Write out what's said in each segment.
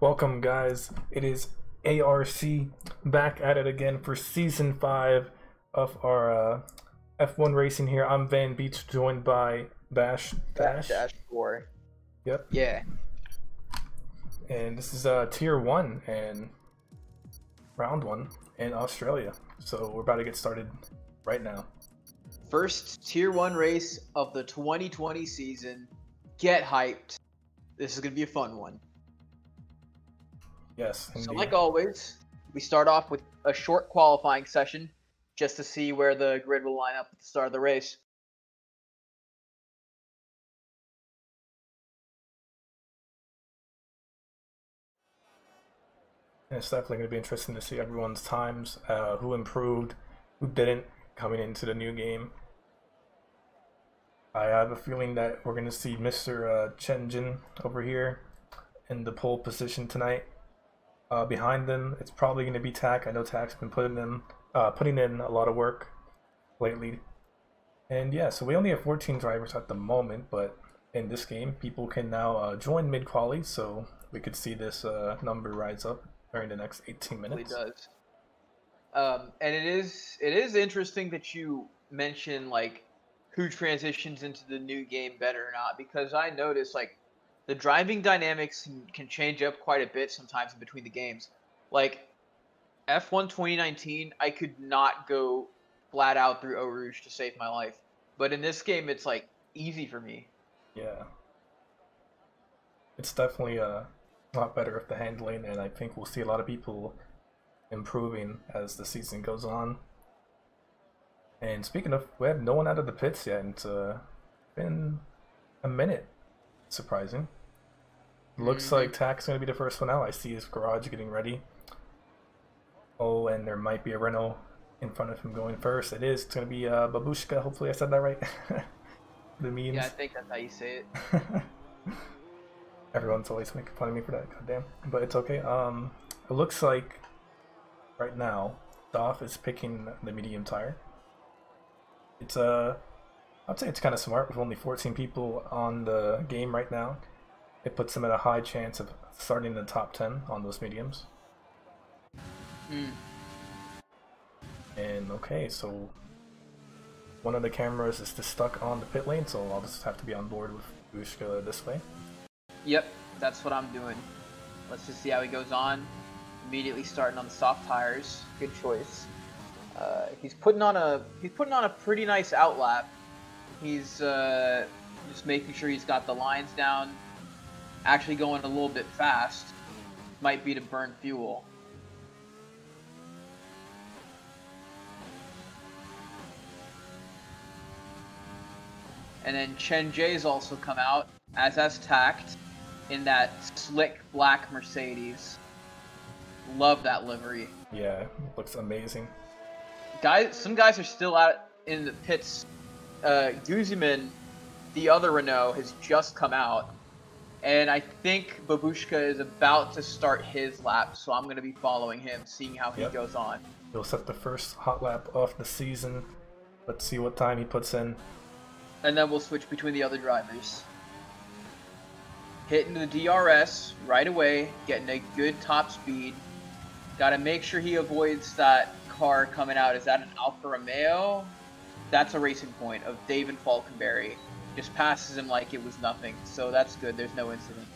Welcome, guys. It is ARC back at it again for season 5 of our F1 racing here. I'm Van Beach, joined by Bash Dash. Dash 4. Yep. Yeah. And this is Tier 1 and Round 1 in Australia. So we're about to get started right now. First Tier 1 race of the 2020 season. Get hyped. This is going to be a fun one. Yes. So Indeed. like always, we start off with a short qualifying session just to see where the grid will line up at the start of the race. And it's definitely going to be interesting to see everyone's times, who improved, who didn't coming into the new game. I have a feeling that we're going to see Mr. Chen Jin over here in the pole position tonight. Behind them, it's probably going to be Tak. I know Tak's been putting in a lot of work lately. And yeah, so we only have 14 drivers at the moment, but in this game, people can now join mid-quali, so we could see this number rise up during the next 18 minutes. It really does. And it is interesting that you mention like who transitions into the new game better or not, because I noticed like the driving dynamics can change up quite a bit sometimes in between the games. Like F1 2019, I could not go flat out through Eau Rouge to save my life. But in this game, it's like easy for me. Yeah. It's definitely a lot better with the handling, and I think we'll see a lot of people improving as the season goes on. And speaking of, we have no one out of the pits yet, and it's been a minute. Surprising. Looks like Tak's going to be the first one out. I see his garage getting ready. Oh, and there might be a Renault in front of him going first. It is. It's going to be Babushka. Hopefully I said that right. The memes. Yeah, I think that's how you say it. Everyone's always making fun of me for that. Goddamn. But it's okay. It looks like right now Doff is picking the medium tire. It's I'd say it's kind of smart with only 14 people on the game right now. It puts them at a high chance of starting in the top 10 on those mediums. And okay, so one of the cameras is just stuck on the pit lane, so I'll just have to be on board with Bushka this way. Yep, that's what I'm doing. Let's just see how he goes on. Immediately starting on the soft tires. Good choice. He's putting on a pretty nice outlap. He's just making sure he's got the lines down. Actually going a little bit fast. Might be to burn fuel. And then Chen Jay's also come out, as has Tak, in that slick black Mercedes. Love that livery. Yeah, looks amazing. Some guys are still out in the pits. Guzman, the other Renault, has just come out. And I think Babushka is about to start his lap, so I'm going to be following him, seeing how he goes on. He'll set the first hot lap of the season. Let's see what time he puts in. And then we'll switch between the other drivers. Hitting the DRS right away, getting a good top speed. Got to make sure he avoids that car coming out. Is that an Alfa Romeo? That's a Racing Point of David Falkenberry. Just passes him like it was nothing. So that's good. There's no incident.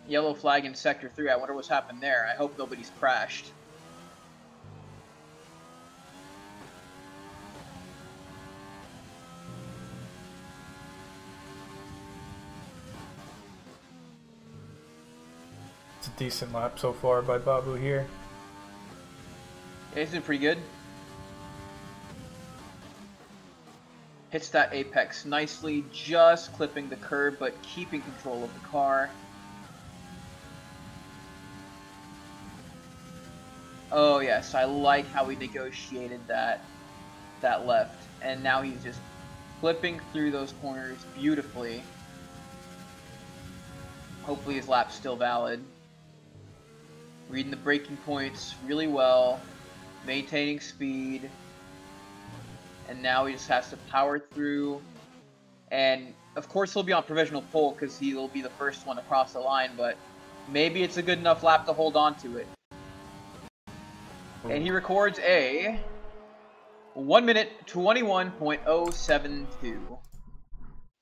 Yellow flag in Sector 3. I wonder what's happened there. I hope nobody's crashed. It's a decent lap so far by Babu here. Yeah, he's doing pretty good. Hits that apex nicely, just clipping the curb, but keeping control of the car. Oh yes, I like how he negotiated that left. And now he's just flipping through those corners beautifully. Hopefully his lap's still valid. Reading the braking points really well. Maintaining speed. And now he just has to power through And of course he'll be on provisional pole because he'll be the first one to cross the line, but maybe it's a good enough lap to hold on to it. And he records a 1 minute 21.072.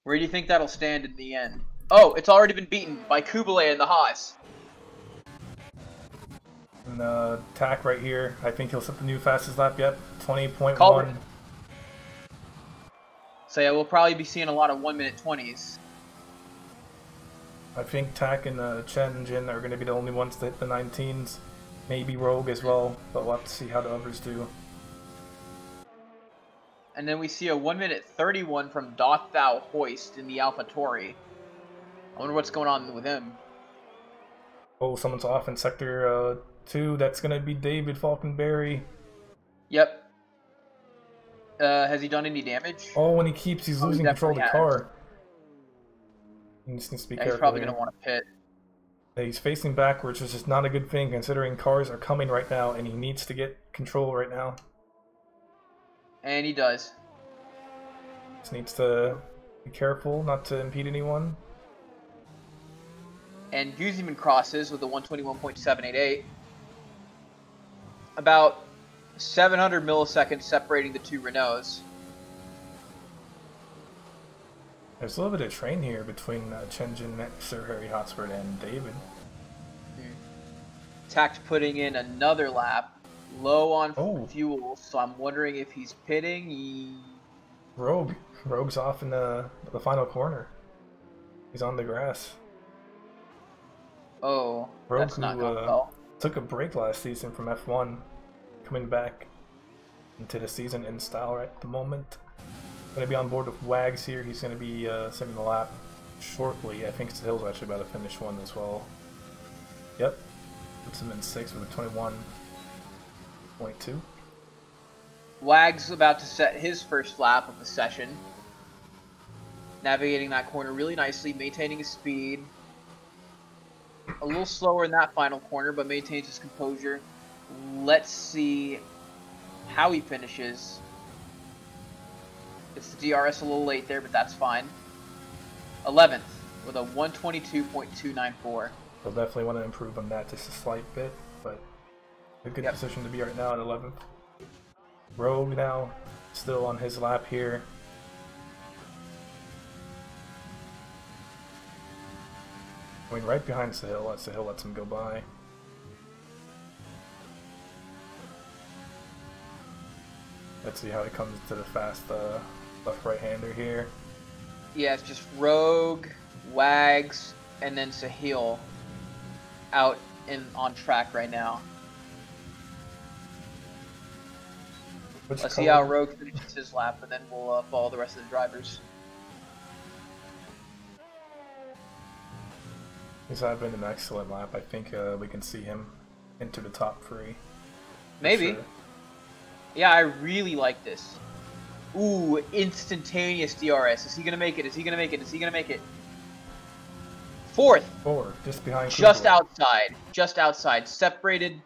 Where do you think that'll stand in the end? Oh, it's already been beaten by Kublai and the Haas. And Tack right here. I think he'll set the new fastest lap. Yep, 20.1. So yeah, we'll probably be seeing a lot of 1 minute 20s. I think Tack and Chen Jin are going to be the only ones to hit the 19s. Maybe Rogue as well, but we'll have to see how the others do. And then we see a 1 minute 31 from Doth Thou Hoist in the AlphaTauri. I wonder what's going on with him. Oh, someone's off in Sector 2. That's going to be David Falkenberry. Yep. Has he done any damage? Oh, when he's losing control of the car. He just needs to be careful. He's probably here. going to want to pit. He's facing backwards, which is just not a good thing considering cars are coming right now and he needs to get control right now. And he does. Just needs to be careful not to impede anyone. And Guzman crosses with a 121.788. About 700 milliseconds separating the two Renaults. There's a little bit of train here between Chen Jin, Sir Harry Hotspur, and David. Tact putting in another lap, low on fuel, so I'm wondering if he's pitting. Rogue's off in the final corner. He's on the grass. Oh, Rogue, that's not going well. Took a break last season from F1, coming back into the season in style right at the moment. Going to be on board with Wags here. He's going to be setting the lap shortly. I think Sahil's actually about to finish one as well. Yep. Puts him in 6th with a 21.2. Wags about to set his first lap of the session. Navigating that corner really nicely, maintaining his speed. A little slower in that final corner, but maintains his composure. Let's see how he finishes. It's the DRS a little late there, but that's fine. 11th with a 122.294. They'll definitely want to improve on that just a slight bit, but a good position to be right now at 11th. Rogue now, still on his lap here. Going right behind Sahil, Sahil lets him go by. Let's see how he comes to the fast left right-hander here. Yeah, it's just Rogue, Wags, and then Sahil out on track right now. Let's see how Rogue finishes his lap, and then we'll follow the rest of the drivers. He's having an excellent lap. I think we can see him into the top 3. Maybe. Sure. Yeah, I really like this. Ooh, instantaneous DRS. Is he going to make it? Is he going to make it? Is he going to make it? 4th. 4, just behind Kublai. Just outside. Just outside. Separated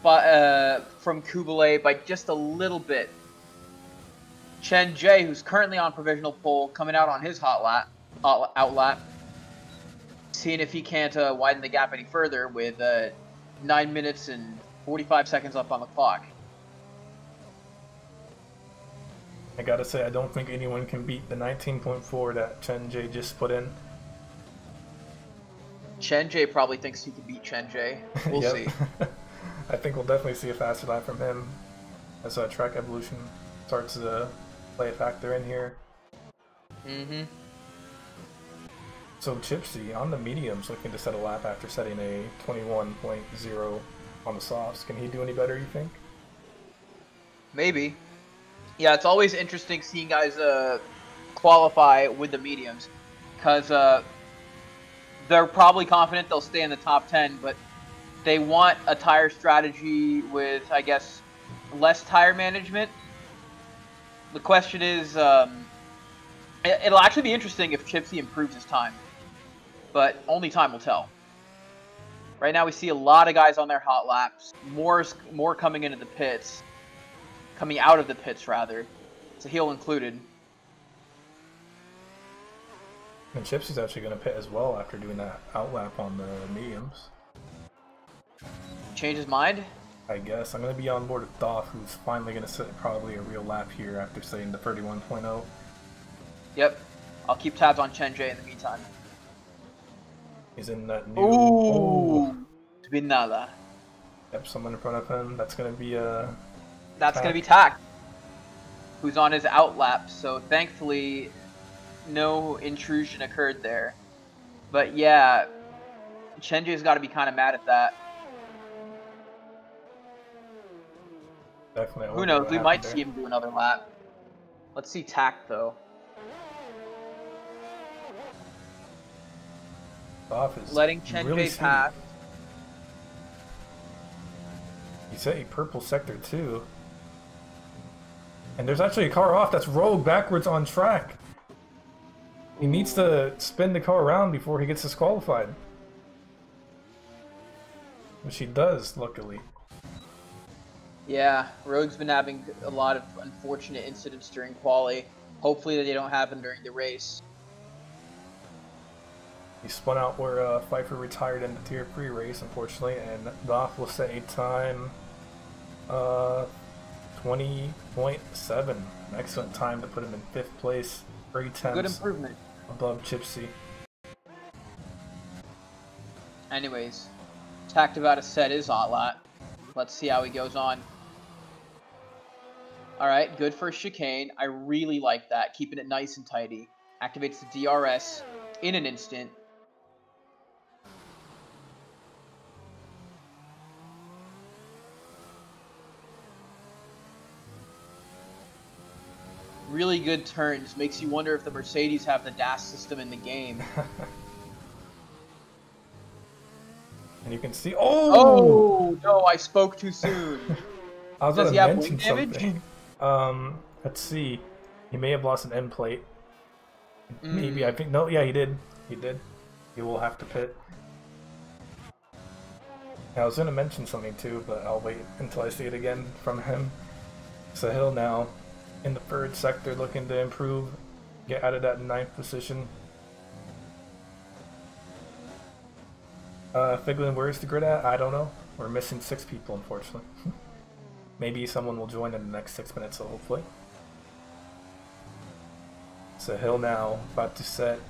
from Kublai by just a little bit. Chen Jie, who's currently on provisional pole, coming out on his out lap. Seeing if he can't widen the gap any further with 9 minutes and 45 seconds up on the clock. I gotta say, I don't think anyone can beat the 19.4 that Chen Jie just put in. Chen Jie probably thinks he can beat Chen Jie. We'll see. I think we'll definitely see a faster lap from him as track evolution starts to play a factor in here. Mm-hmm. So Chipsy on the mediums looking to set a lap after setting a 21.0 on the softs. Can he do any better, you think? Maybe. Yeah, it's always interesting seeing guys qualify with the mediums, because they're probably confident they'll stay in the top 10, but they want a tire strategy with, I guess, less tire management. The question is, it'll actually be interesting if Chipsy improves his time, but only time will tell. Right now we see a lot of guys on their hot laps, more coming into the pits. Coming out of the pits, rather. Sahil included. And Chipsy's actually going to pit as well after doing that outlap on the mediums. Change his mind? I guess. I'm going to be on board with Doff, who's finally going to sit probably a real lap here after setting the 31.0. Yep. I'll keep tabs on Chen Jay in the meantime. He's in that new... Ooh! Spinala. Yep, someone in front of him. That's going to be That's going to be Tak, who's on his outlap, so thankfully no intrusion occurred there. But yeah, Chen Jay's got to be kind of mad at that. Definitely. Who knows? We might see him do another lap. Let's see Tak though. Doff is letting Chen really Jay pass. He's at a purple sector too. And there's actually a car off. That's Rogue backwards on track. He needs to spin the car around before he gets disqualified. Which he does, luckily. Yeah, Rogue's been having a lot of unfortunate incidents during quali. Hopefully they don't happen during the race. He spun out where Pfeiffer retired in the Tier 3 race, unfortunately, and Doff will set a time 20.7. An excellent time to put him in 5th place. 3 tenths. Good improvement. Above Chipsy. Anyways, Tak about to set his hot lap. Let's see how he goes on. Alright, good first chicane. I really like that. Keeping it nice and tidy. Activates the DRS in an instant. Really good turns. Makes you wonder if the Mercedes have the DAS system in the game. And you can see... Oh, no, I spoke too soon. I was Does going he to have mention wing damage? something. Let's see. He may have lost an end plate. Maybe, I think... No, yeah, he did. He did. He will have to pit. I was going to mention something too, but I'll wait until I see it again from him. Sahil now in the 3rd sector looking to improve, get out of that 9th position. Figlin, where's the grid at? I don't know. We're missing 6 people, unfortunately. Maybe someone will join in the next 6 minutes, so hopefully. Sahil now about to set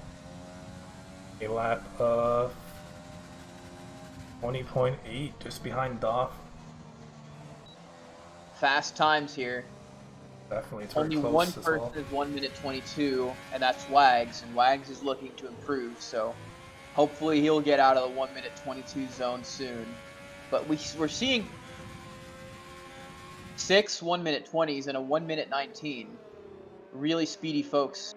a lap of 20.8, just behind Doff. Fast times here. Definitely, it's Only very one close as person well. is 1 minute 22, and that's Wags, and Wags is looking to improve, so hopefully he'll get out of the 1 minute 22 zone soon. But we're seeing 6 1 minute 20s and a 1 minute 19. Really speedy folks.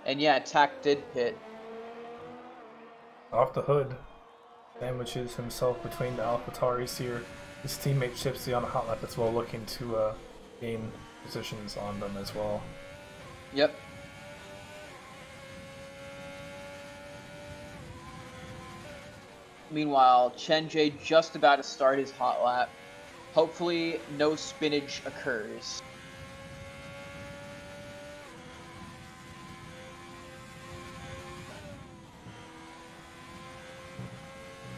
And yeah, Tak did pit. Off the hood, sandwiches himself between the AlphaTauris here. His teammate Chipsy on the hot lap as well, looking to gain positions on them as well. Yep. Meanwhile, Chen Jay just about to start his hot lap. Hopefully, no spinach occurs.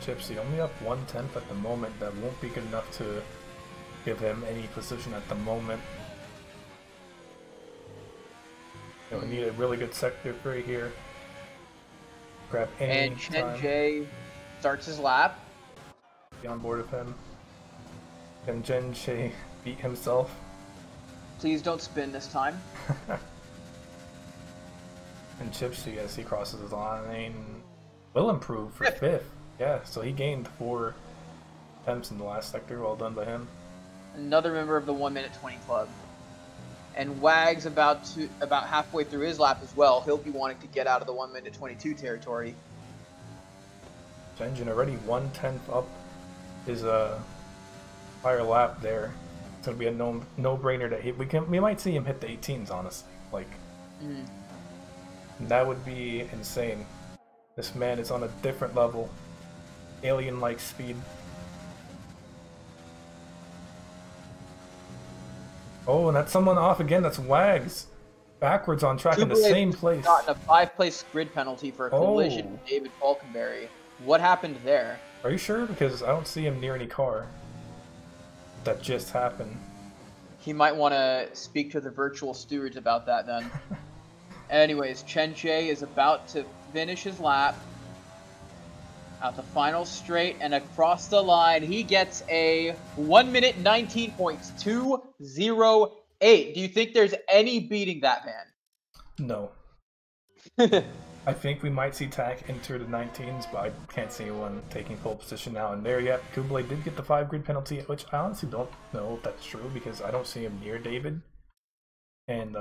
Chipsy only up 1/10 at the moment. That won't be good enough to give him any position at the moment. We need a really good sector right here. Grab any And Chen time. Jay starts his lap. Be on board with him. Can Chen Jay beat himself? Please don't spin this time. And Chipsy, as he crosses his line, will improve for 5th. Yeah, so he gained 4 attempts in the last sector. Well done by him. Another member of the 1 minute 20 club. And Wags about halfway through his lap as well. He'll be wanting to get out of the 1 minute 22 territory. Engine already 1/10 up his fire lap there. It's gonna be a no-brainer that we might see him hit the 18s, honestly. Like that would be insane. This man is on a different level. Alien-like speed. Oh, and that's someone off again. That's Wags. Backwards on track in the Kublai same has place. gotten a 5-place grid penalty for a collision Oh. with David Falkenberry. What happened there? Are you sure? Because I don't see him near any car. That just happened. He might want to speak to the virtual stewards about that then. Anyways, Chen Jie is about to finish his lap at the final straight, and across the line, he gets a 1 minute 19.208. Do you think there's any beating that No. man? I think we might see Tak enter the 19s, but I can't see anyone taking pole position now. And there yet, Kublai did get the 5 grid penalty, which I honestly don't know if that's true because I don't see him near David. And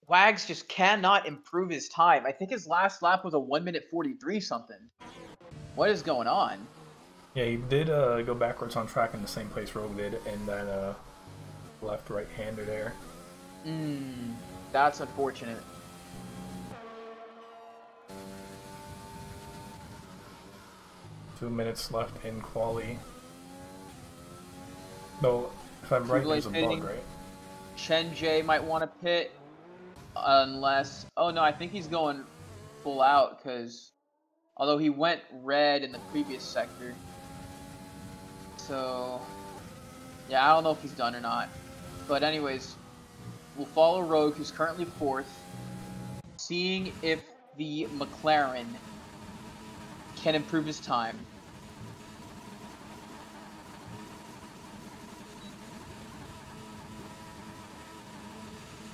Wags just cannot improve his time. I think his last lap was a 1 minute 43 something. What is going on? yeah, he did go backwards on track in the same place Rogue did, and that left-right hander there. That's unfortunate. Two minutes left in quali. No, if I'm right, there's a bug, right? Chen Jie might want to pit, unless... Oh no, I think he's going full out, because... Although he went red in the previous sector. So... Yeah, I don't know if he's done or not. But anyways, we'll follow Rogue, who's currently 4th. Seeing if the McLaren can improve his time.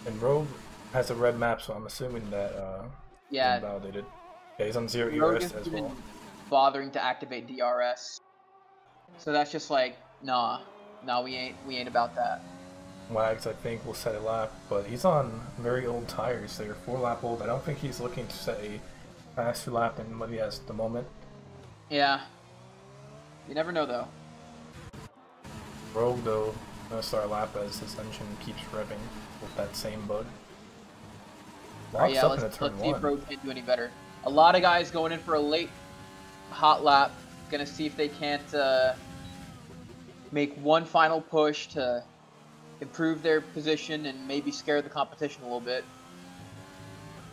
And Rogue has a red map, so I'm assuming that Yeah, invalidated. Yeah, he's on 0 Rogue ERS isn't as even well. bothering to activate DRS. So that's just like, nah, we ain't about that. Wags, I think, will set a lap, but he's on very old tires. They're 4-lap old. I don't think he's looking to set a faster lap than what he has at the moment. Yeah. You never know, though. Rogue, though, gonna start a lap as his engine keeps revving with that same bug. Alright, Locks yeah, up in let's turn see if 1. Rogue can do any better. A lot of guys going in for a late hot lap. Gonna see if they can't make one final push to improve their position and maybe scare the competition a little bit.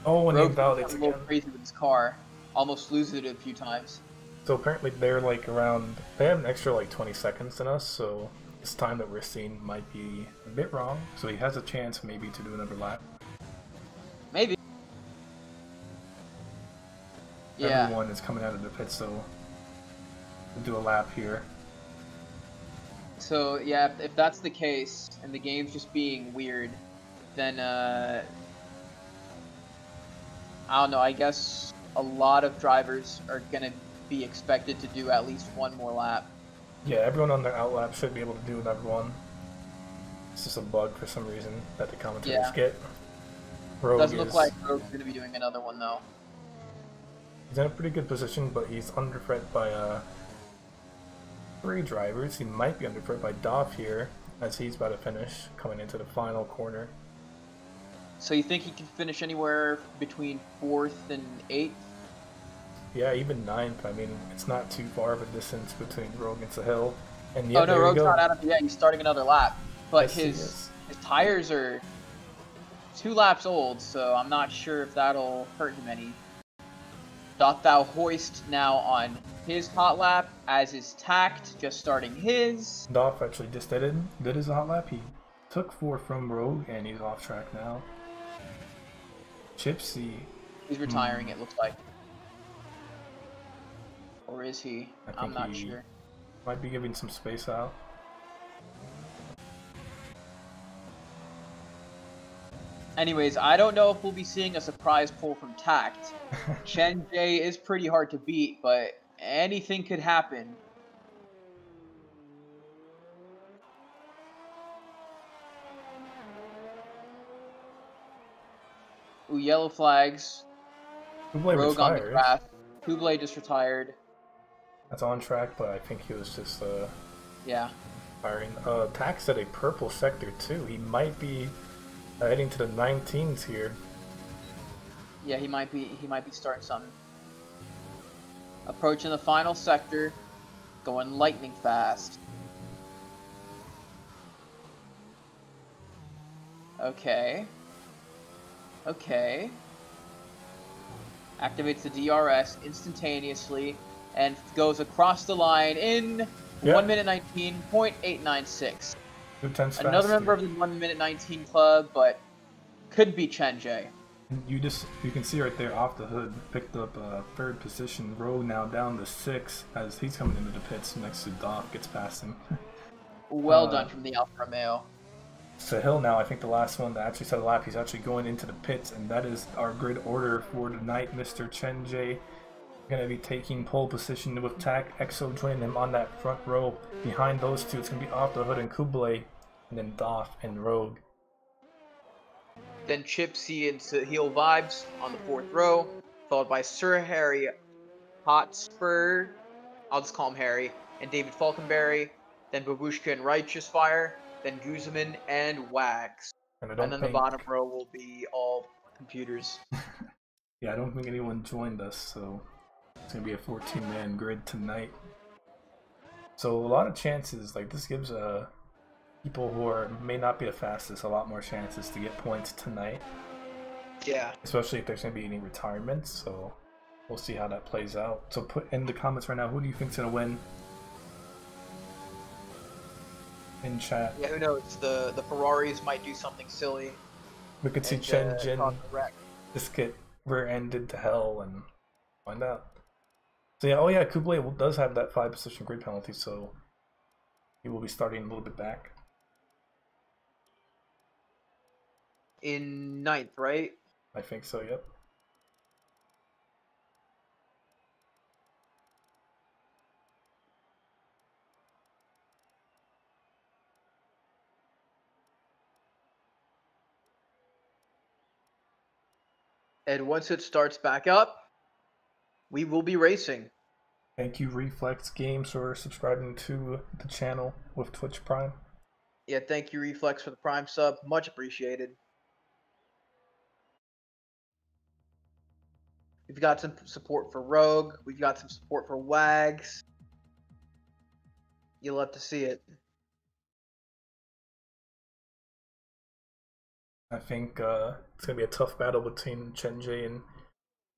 Oh, and he Rogue invalidates got a again. little crazy with his car. Almost loses it a few times. So apparently they're like around, they have an extra like 20 seconds than us, so this time that we're seeing might be a bit wrong. So he has a chance maybe to do another lap. Maybe. Yeah. Everyone is coming out of the pit, so we'll do a lap here. So yeah, if that's the case, and the game's just being weird, then I don't know, I guess a lot of drivers are gonna be expected to do at least one more lap. Yeah, everyone on their out lap should be able to do another one. It's just a bug for some reason that the commentators get. Rogue Doesn't look like Rogue's gonna be doing another one though. He's in a pretty good position, but he's under threat by 3 drivers. He might be under threat by Dov here, as he's about to finish, coming into the final corner. So you think he can finish anywhere between 4th and 8th? Yeah, even 9th. I mean, it's not too far of a distance between Rogue and Sahil. And Oh no, Rogue's not out of he's starting another lap. But Yes, his tires are 2 laps old, so I'm not sure if that'll hurt him any. Doth Thou Hoist now on his hot lap, as is Tact just starting his. Dov actually just did his hot lap. He took 4 from Rogue, and he's off track now. Chipsy. He's retiring, it looks like. Or is he? I'm not sure. Might be giving some space out. Anyways, I don't know if we'll be seeing a surprise pull from Tact. Chen Jie is pretty hard to beat, but anything could happen. Ooh, yellow flags. Kublai Rogue on the retired. grass. Kublai just retired. That's on track, but I think he was just Yeah. firing. Tax at a purple sector too. He might be heading to the 19s here. Yeah, he might be starting something. Approaching the final sector, going lightning fast. Okay. Okay. Activates the DRS instantaneously and goes across the line in 1 minute 19.896. Another member of the 1 minute 19 club, but could be Chen Jie. You can see right there off the hood picked up third position. Rogue now down to 6 as he's coming into the pits next to Doff, gets past him. Well done from the Alfa Romeo. Sahil now, I think the last one that actually set a lap, he's actually going into the pits, and that is our grid order for tonight. Mr. Chen Jie going to be taking pole position with TAC EXO joining him on that front row. Behind those two, it's going to be Off the Hood and Kublai, and then Doff and Rogue. Then Chipsy and Sahil Vibes on the 4th row, followed by Sir Harry Hotspur, I'll just call him Harry, and David Falconberry, then Babushka and Righteous Fire, then Guzman and Wags. And then the bottom row will be all computers. Yeah, I don't think anyone joined us, so it's going to be a 14-man grid tonight. So a lot of chances, like this gives people who may not be the fastest a lot more chances to get points tonight. Yeah. Especially if there's going to be any retirements, so we'll see how that plays out. So put in the comments right now, who do you think's going to win? In chat. Yeah, who knows? The Ferraris might do something silly. We could see Chen Jin just get rear-ended to hell and find out. So yeah, oh yeah, Kublai does have that 5-position grid penalty, so he will be starting a little bit back. In 9th, right? I think so, yep. And once it starts back up, we will be racing. Thank you, Reflex Games, for subscribing to the channel with Twitch Prime. Yeah, thank you, Reflex, for the Prime sub. Much appreciated. We've got some support for Rogue. We've got some support for Wags. You'll have to see it. I think it's going to be a tough battle between Chen Jie and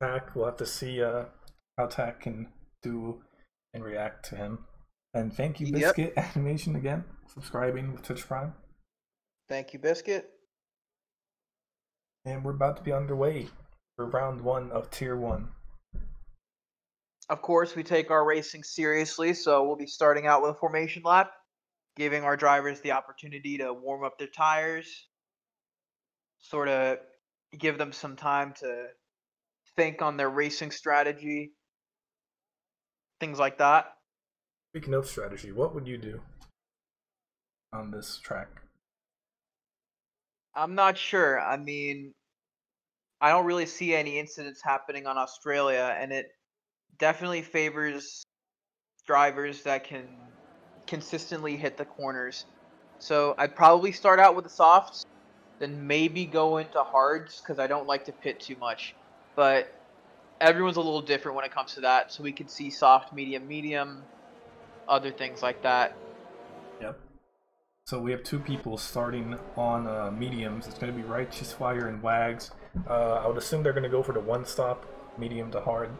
TAC. We'll have to see how TAC can do and react to him. And thank you, Biscuit Animation, again, subscribing with Twitch Prime. Thank you, Biscuit. And we're about to be underway for round 1 of Tier 1. Of course, we take our racing seriously, so we'll be starting out with a formation lap, giving our drivers the opportunity to warm up their tires, sort of give them some time to think on their racing strategy, things like that. Speaking of strategy, what would you do on this track? I'm not sure. I mean, I don't really see any incidents happening on Australia, and it definitely favors drivers that can consistently hit the corners. So I'd probably start out with the softs, then maybe go into hards because I don't like to pit too much. But everyone's a little different when it comes to that, so we could see soft, medium, medium, other things like that. Yep. So we have 2 people starting on mediums. It's going to be Righteous Fire and Wags. I would assume they're going to go for the 1-stop, medium to hard,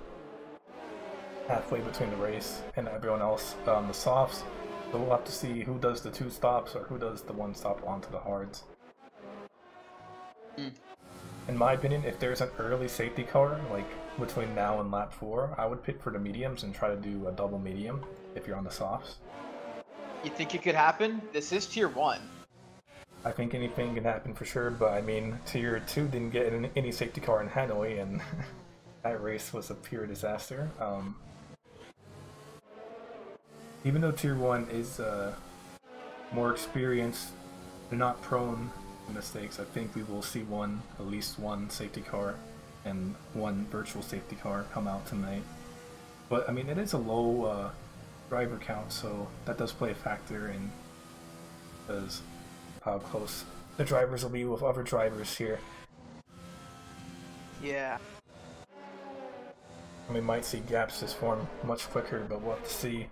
halfway between the race and everyone else on the softs. So we'll have to see who does the 2 stops or who does the 1-stop onto the hards. In my opinion, if there's an early safety car, like between now and lap 4, I would pit for the mediums and try to do a double medium if you're on the softs. You think it could happen? This is Tier 1. I think anything can happen for sure, but I mean, Tier 2 didn't get any safety car in Hanoi, and that race was a pure disaster. Even though Tier 1 is more experienced, they're not prone to mistakes. I think we will see at least one safety car and one virtual safety car come out tonight. But I mean, it is a low driver count, so that does play a factor in because how close the drivers will be with other drivers here. Yeah. We might see gaps just form much quicker, but we'll have to see.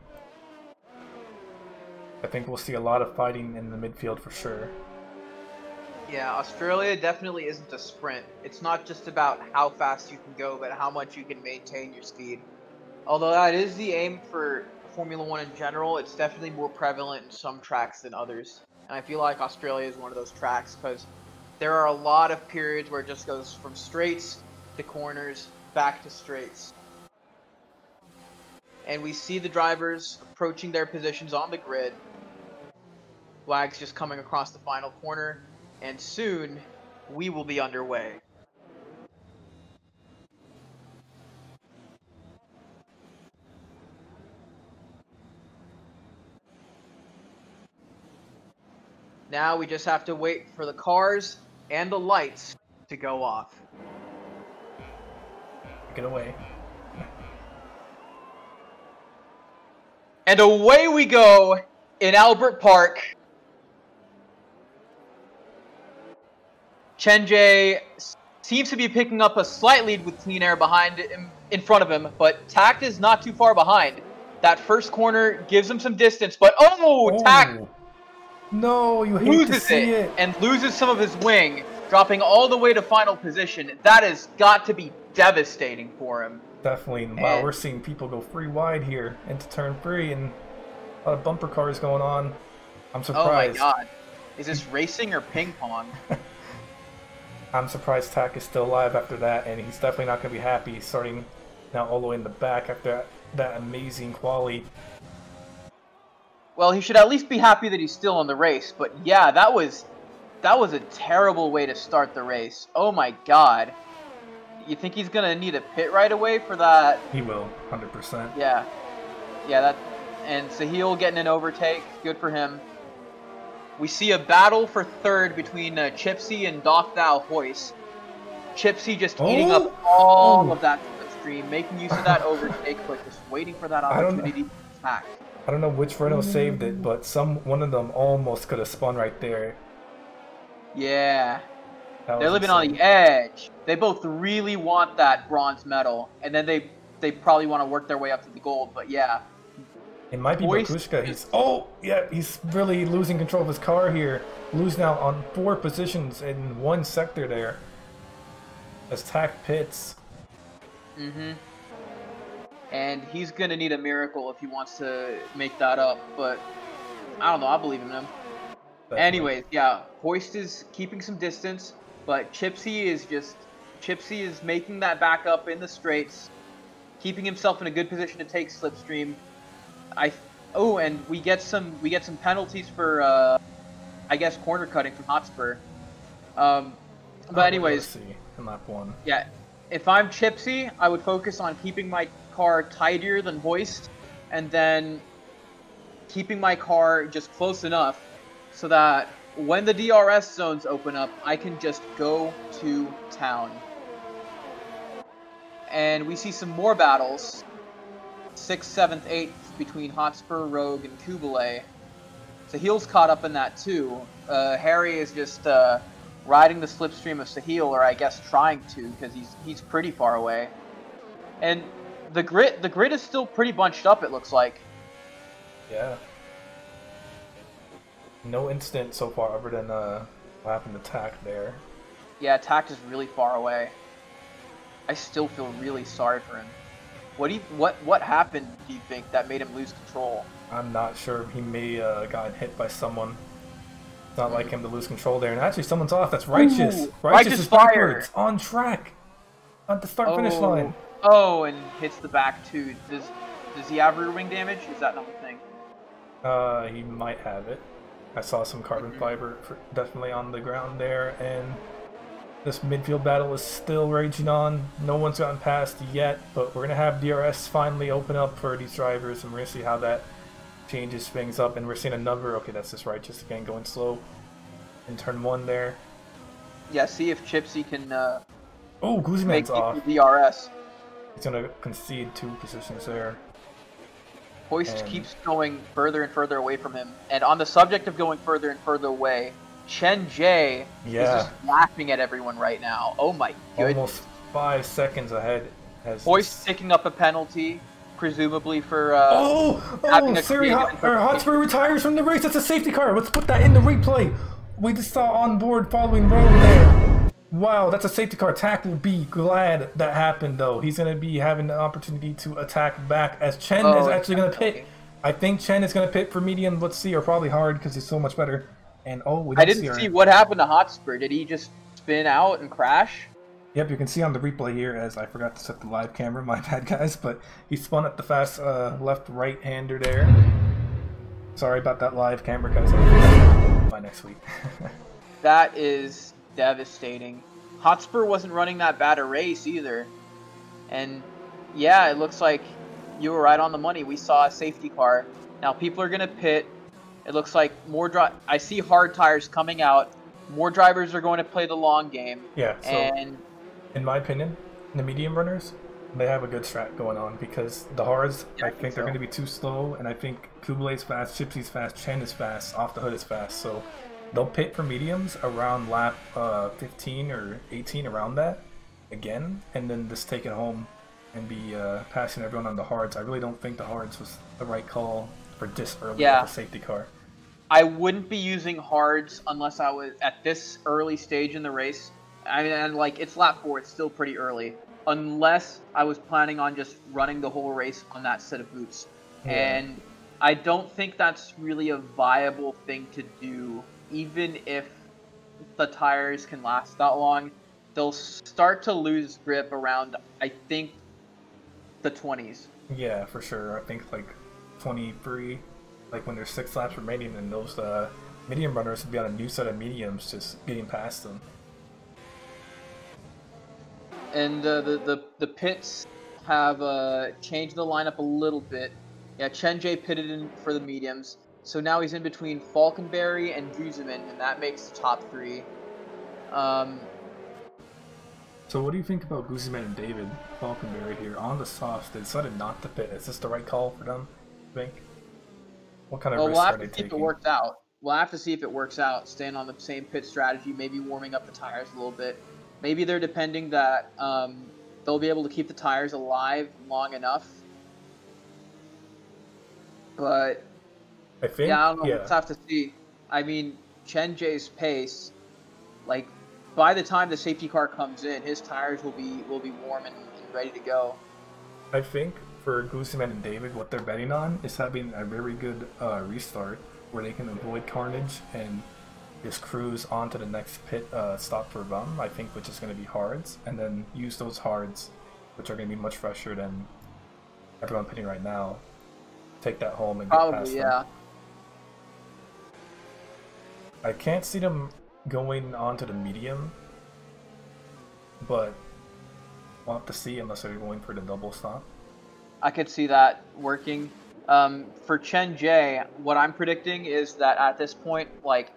I think we'll see a lot of fighting in the midfield for sure. Yeah, Australia definitely isn't a sprint. It's not just about how fast you can go, but how much you can maintain your speed. Although that is the aim for Formula One in general, it's definitely more prevalent in some tracks than others. And I feel like Australia is one of those tracks because there are a lot of periods where it just goes from straights to corners, back to straights. And we see the drivers approaching their positions on the grid. Flags just coming across the final corner, and soon we will be underway. Now we just have to wait for the cars and the lights to go off. Get away. And away we go in Albert Park. Chen Jie seems to be picking up a slight lead with Clean Air behind him, in front of him, but Tact is not too far behind. That first corner gives him some distance, but Tact no, you hate loses to see it and loses some of his wing, dropping all the way to final position. That has got to be devastating for him. Definitely. Wow, we're seeing people go free wide here into turn 3, and a lot of bumper cars going on. I'm surprised. Oh my god. Is this racing or ping pong? I'm surprised Tack is still alive after that, and he's definitely not going to be happy starting now all the way in the back after that amazing quali. Well, he should at least be happy that he's still in the race, but yeah, that was a terrible way to start the race. Oh my god. You think he's going to need a pit right away for that? He will, 100%. Yeah. And Sahil getting an overtake. Good for him. We see a battle for third between Chipsy and Doc Thou Hoist. Chipsy just eating up all of that slipstream, making use of that overtake, but just waiting for that opportunity to attack. I don't know which Renault saved it, but one of them almost could have spun right there. Yeah. They're living on the edge. They both really want that bronze medal, and then they probably want to work their way up to the gold, but yeah. It might be Bakushka. He's really losing control of his car here. Losing out on 4 positions in one sector there. As Tack pits. And he's going to need a miracle if he wants to make that up, but I don't know, I believe in him. Definitely. Anyways, yeah, Hoist is keeping some distance, but Chipsy is making that back up in the straights, keeping himself in a good position to take slipstream. And we get some penalties for I guess corner cutting from Hotspur. But anyways, in lap 1. Yeah, if I'm Chipsy, I would focus on keeping my car tidier than Hoist, and then keeping my car just close enough so that when the DRS zones open up, I can just go to town. And we see some more battles. 6th, 7th, 8th between Hotspur, Rogue, and Kublai. Sahil's caught up in that too. Harry is just riding the slipstream of Sahil, or I guess trying to, because he's pretty far away. And the grid is still pretty bunched up, it looks like. Yeah. No incident so far other than what happened to Tact there. Yeah, Tact is really far away. I still feel really sorry for him. What happened, do you think, that made him lose control? I'm not sure. He may got hit by someone. It's not like him to lose control there. And actually, someone's off. That's Righteous. Ooh, Righteous is backwards, on track, at the start-finish line. Oh, and hits the back too. Does he have rear wing damage? Is that not the thing? He might have it. I saw some carbon fiber definitely on the ground there, and this midfield battle is still raging on. No one's gotten past yet, but we're going to have DRS finally open up for these drivers, and we're going to see how that changes things up. And we're seeing another, okay, that's just Righteous again going slow in turn 1 there. Yeah, see if Chipsy can Guzman's off. The DRS. He's going to concede 2 positions there. Hoist keeps going further and further away from him. And on the subject of going further and further away, Chen Jie is just laughing at everyone right now. Oh my goodness. Almost 5 seconds ahead. Hoist picking up a penalty, presumably for Hotspur retires from the race. That's a safety car. Let's put that in the replay. We just saw on board following Rome there. Wow, that's a safety car. Tak will be glad that happened, though. He's going to be having the opportunity to attack back as Chen is actually going to pit. I think Chen is going to pit for medium, let's see, or probably hard because he's so much better. And I didn't see what happened to Hotspur. Did he just spin out and crash? Yep, you can see on the replay here, as I forgot to set the live camera, my bad guys, but he spun at the fast left-right-hander there. Sorry about that live camera, guys. By next week. That is devastating. Hotspur wasn't running that bad a race either. And yeah, it looks like you were right on the money. We saw a safety car. Now people are going to pit. It looks like I see hard tires coming out. More drivers are going to play the long game. Yeah, so and in my opinion, the medium runners, they have a good strat going on because the hards, I think they're going to be too slow, and I think Kublay's fast, Chipsy's fast, Chen is fast, Off the Hood is fast, so they'll pit for mediums around lap 15 or 18, around that, again, and then just take it home and be passing everyone on the hards. I really don't think the hards was the right call for this early with a safety car. I wouldn't be using hards unless I was at this early stage in the race. I mean, like, it's lap 4, it's still pretty early. Unless I was planning on just running the whole race on that set of boots. Yeah. And I don't think that's really a viable thing to do. Even if the tires can last that long, they'll start to lose grip around, I think, the 20s. Yeah, for sure. I think, like, 23, like, when there's 6 laps remaining, and those medium runners would be on a new set of mediums just getting past them. And the pits have changed the lineup a little bit. Yeah, Chen Jay pitted in for the mediums. So now he's in between Falkenberry and Guzman, and that makes the top 3. So what do you think about Guzman and David Falkenberry here on the soft? They decided not to pit. Is this the right call for them, you think? What kind of risks are they taking? We'll have to see if it works out. We'll have to see if it works out. Staying on the same pit strategy, maybe warming up the tires a little bit. Maybe they're depending that they'll be able to keep the tires alive long enough. But I think, yeah, I don't know. We'll have to see. I mean, Chen Jay's pace, like, by the time the safety car comes in, his tires will be warm and ready to go. I think for Guzman and David, what they're betting on is having a very good restart where they can avoid carnage and just cruise on to the next pit stop for Rum, I think, which is going to be hards, and then use those hards, which are going to be much fresher than everyone pitting right now. Take that home and get past them. I can't see them going on to the medium, but we'll have to see unless they're going for the double stop. I could see that working. For Chen Jay, what I'm predicting is that at this point, like,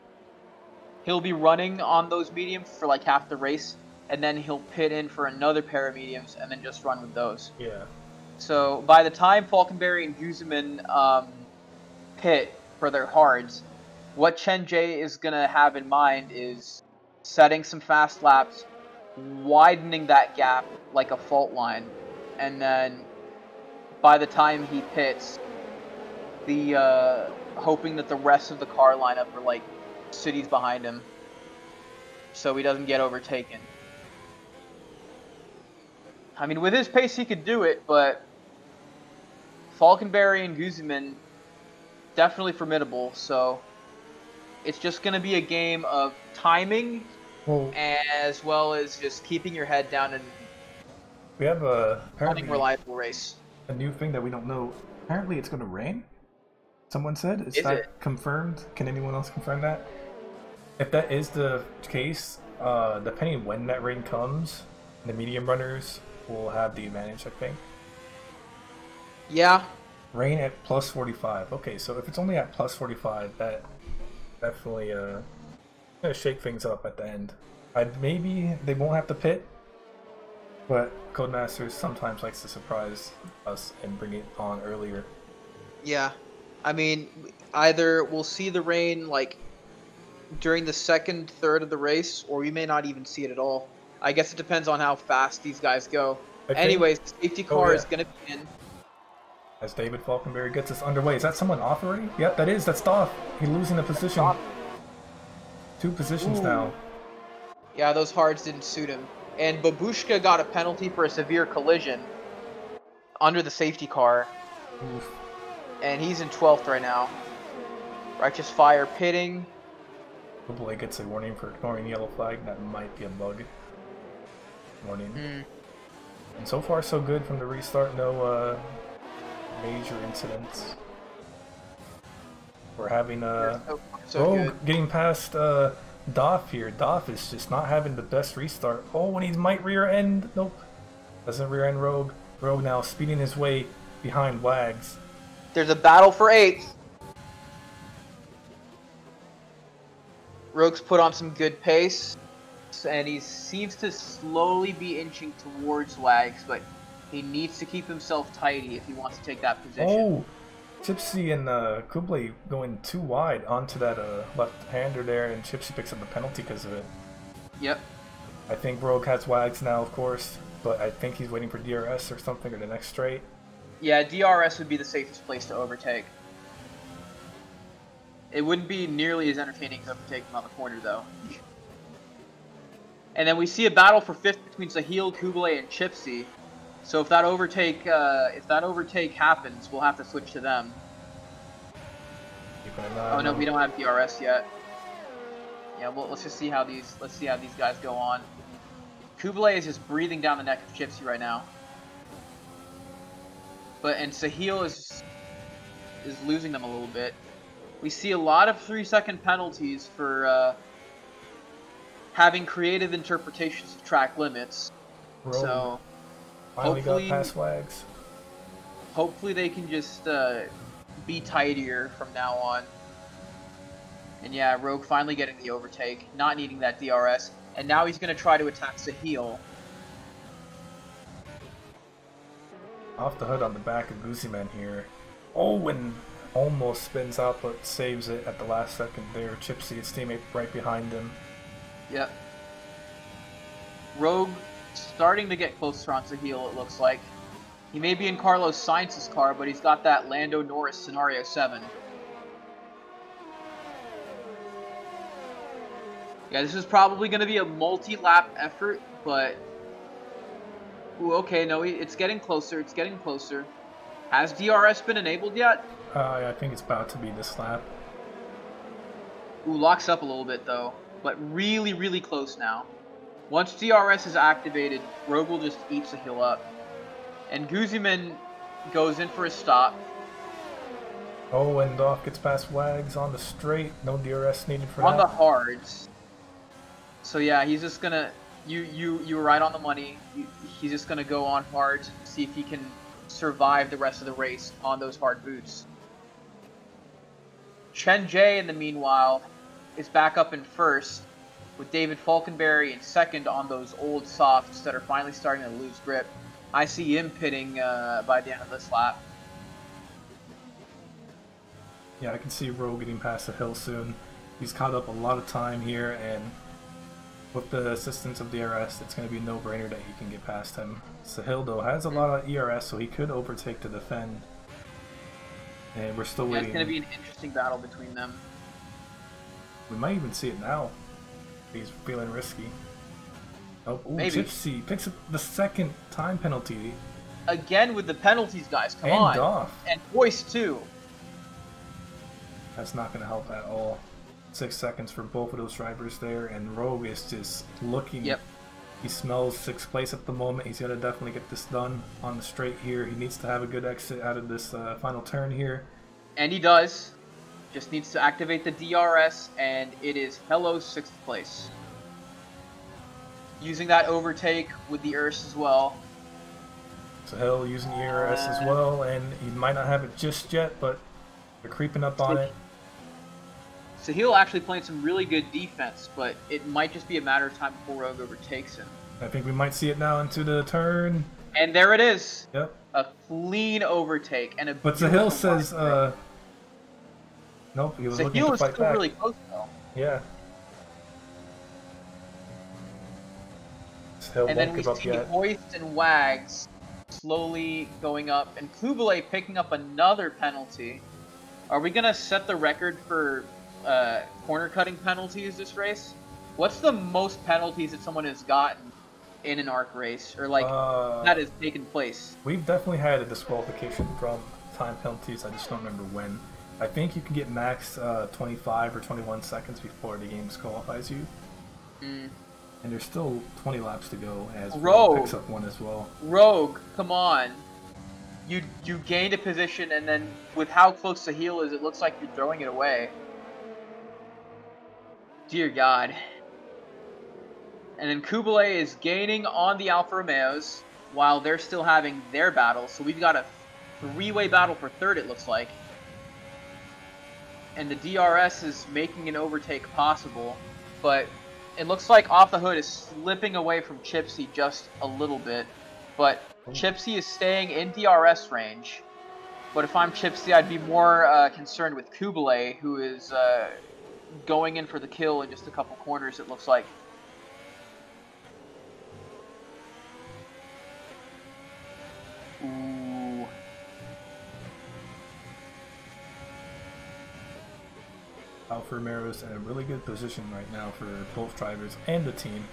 he'll be running on those mediums for like half the race, and then he'll pit in for another pair of mediums and then just run with those. Yeah. So by the time Falkenberry and Guzman pit for their hards, what Chen Jay is going to have in mind is setting some fast laps, widening that gap like a fault line, and then by the time he pits, hoping that the rest of the car lineup are like cities behind him, so he doesn't get overtaken. I mean, with his pace, he could do it, but Falkenberry and Guzman, definitely formidable, so it's just going to be a game of timing, as well as just keeping your head down and we have a reliable race. A new thing that we don't know. Apparently it's going to rain, someone said. Is that confirmed? Can anyone else confirm that? If that is the case, depending when that rain comes, the medium runners will have the advantage, I think. Yeah. Rain at plus 45. Okay, so if it's only at plus 45, that definitely gonna shake things up at the end. Maybe they won't have to pit, but Codemasters sometimes likes to surprise us and bring it on earlier. Yeah. I mean, either we'll see the rain like during the second third of the race, or we may not even see it at all. I guess it depends on how fast these guys go. Anyways, the safety car is going to be in. As David Falkenberry gets us underway. Is that someone off already? Yep, that is. That's Stoff. He's losing the position. 2 positions Ooh. now. Yeah, those hards didn't suit him. And Babushka got a penalty for a severe collision under the safety car. Oof. And he's in 12th right now. Righteous Fire pitting. Kublai gets a warning for ignoring yellow flag. That might be a bug. Warning. And so far so good from the restart. No major incidents. We're having getting past Doff here. Doff is just not having the best restart. Oh, and he might rear end. Nope. Doesn't rear end Rogue. Rogue now speeding his way behind Wags. There's a battle for 8th. Rogue's put on some good pace, and he seems to slowly be inching towards Wags, but he needs to keep himself tidy if he wants to take that position. Oh, Chipsy and Kublai going too wide onto that left-hander there, and Chipsy picks up the penalty because of it. Yep. I think Rogue has Wags now, of course, but I think he's waiting for DRS or something, or the next straight. Yeah, DRS would be the safest place to overtake. It wouldn't be nearly as entertaining as overtaking on the corner, though. And then we see a battle for 5th between Sahil, Kublai, and Chipsy. So if that overtake happens, we'll have to switch to them. Oh no, we don't have DRS yet. Yeah, well, let's see how these guys go on. Kublai is just breathing down the neck of Chipsy right now. And Sahil is losing them a little bit. We see a lot of 3-second penalties for having creative interpretations of track limits. Rogue So finally got past Wags. Hopefully they can just be tidier from now on. And yeah, Rogue finally getting the overtake, not needing that DRS. And now he's going to try to attack Sahil. Off the hood on the back of Guzman here. Oh, and almost spins out, but saves it at the last second there. Chipsy, his teammate, right behind him. Yep. Rogue starting to get closer on Sahil, it looks like. He may be in Carlos Sainz's car, but he's got that Lando Norris Scenario 7. Yeah, this is probably going to be a multi-lap effort, but... Ooh, okay, no, it's getting closer, it's getting closer. Has DRS been enabled yet? I think it's about to be this lap. Ooh, locks up a little bit, though. But really, really close now. Once DRS is activated, Rogue will just eat Sahil up. And Guzman goes in for a stop. Oh, and Doff gets past Wags on the straight. No DRS needed for that. On the hards. So yeah, he's just gonna... You were right on the money. He's just gonna go on hards and see if he can survive the rest of the race on those hard boots. Chen Jie, in the meanwhile, is back up in first, with David Falkenberry in second on those old softs that are finally starting to lose grip. I see him pitting by the end of this lap. Yeah, I can see Rogue getting past the hill soon. He's caught up a lot of time here, and with the assistance of DRS, it's going to be a no-brainer that he can get past him. Sahil, though, has a lot of ERS, so he could overtake to defend. And we're still waiting. It's going to be an interesting battle between them. We might even see it now. He's feeling risky. Oh, ooh, maybe. Chipsy picks up the second time penalty. Again with the penalties, guys. Come and on. Doff. And Boyce, too. That's not going to help at all. 6 seconds for both of those drivers there, and Rogue is just looking. Yep. He smells 6th place at the moment. He's got to definitely get this done on the straight here. He needs to have a good exit out of this final turn here. And he does. Just needs to activate the DRS, and it is hello 6th place. Using that overtake with the ERS as well. Sahil using the ERS as well, and he might not have it just yet, but they're creeping up on it. Sahil actually playing some really good defense, but it might just be a matter of time before Rogue overtakes him. I think we might see it now into the turn. And there it is. Yep. A clean overtake and a. But Sahil says, nope, he was looking to fight back. Sahil is still really close though. Yeah. Sahil And then won't we give up see yet. Hoist and Wags slowly going up, and Kublai picking up another penalty. Are we gonna set the record for corner cutting penalties this race. What's the most penalties that someone has gotten in an ARC race, or like that has taken place? We've definitely had a disqualification from time penalties. I just don't remember when. I think you can get max 25 or 21 seconds before the game disqualifies you. And there's still 20 laps to go as Rogue picks up one as well. Rogue, come on. You gained a position, and then with how close the heel is, it looks like you're throwing it away. Dear God. And then Kublai is gaining on the Alfa Romeos while they're still having their battle. So we've got a three-way battle for third, it looks like. And the DRS is making an overtake possible, but it looks like Off the Hood is slipping away from Chipsy just a little bit. But Chipsy is staying in DRS range. But if I'm Chipsy, I'd be more concerned with Kublai, who is going in for the kill in just a couple corners, it looks like. Ooh. Alfa Romeo's in a really good position right now for both drivers and the team.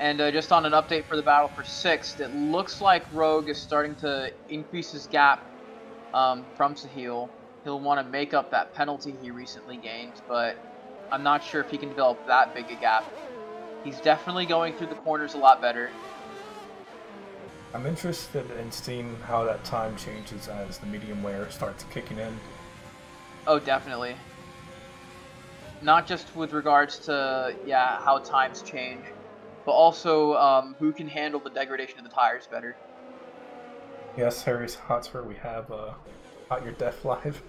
And just on an update for the battle for 6th, it looks like Rogue is starting to increase his gap from Sahil. He'll want to make up that penalty he recently gained, but I'm not sure if he can develop that big a gap. He's definitely going through the corners a lot better. I'm interested in seeing how that time changes as the medium wear starts kicking in. Oh, definitely. Not just with regards to, yeah, how times change, but also who can handle the degradation of the tires better. Yes, Harry's Hotspur, we have Hot Your Death live,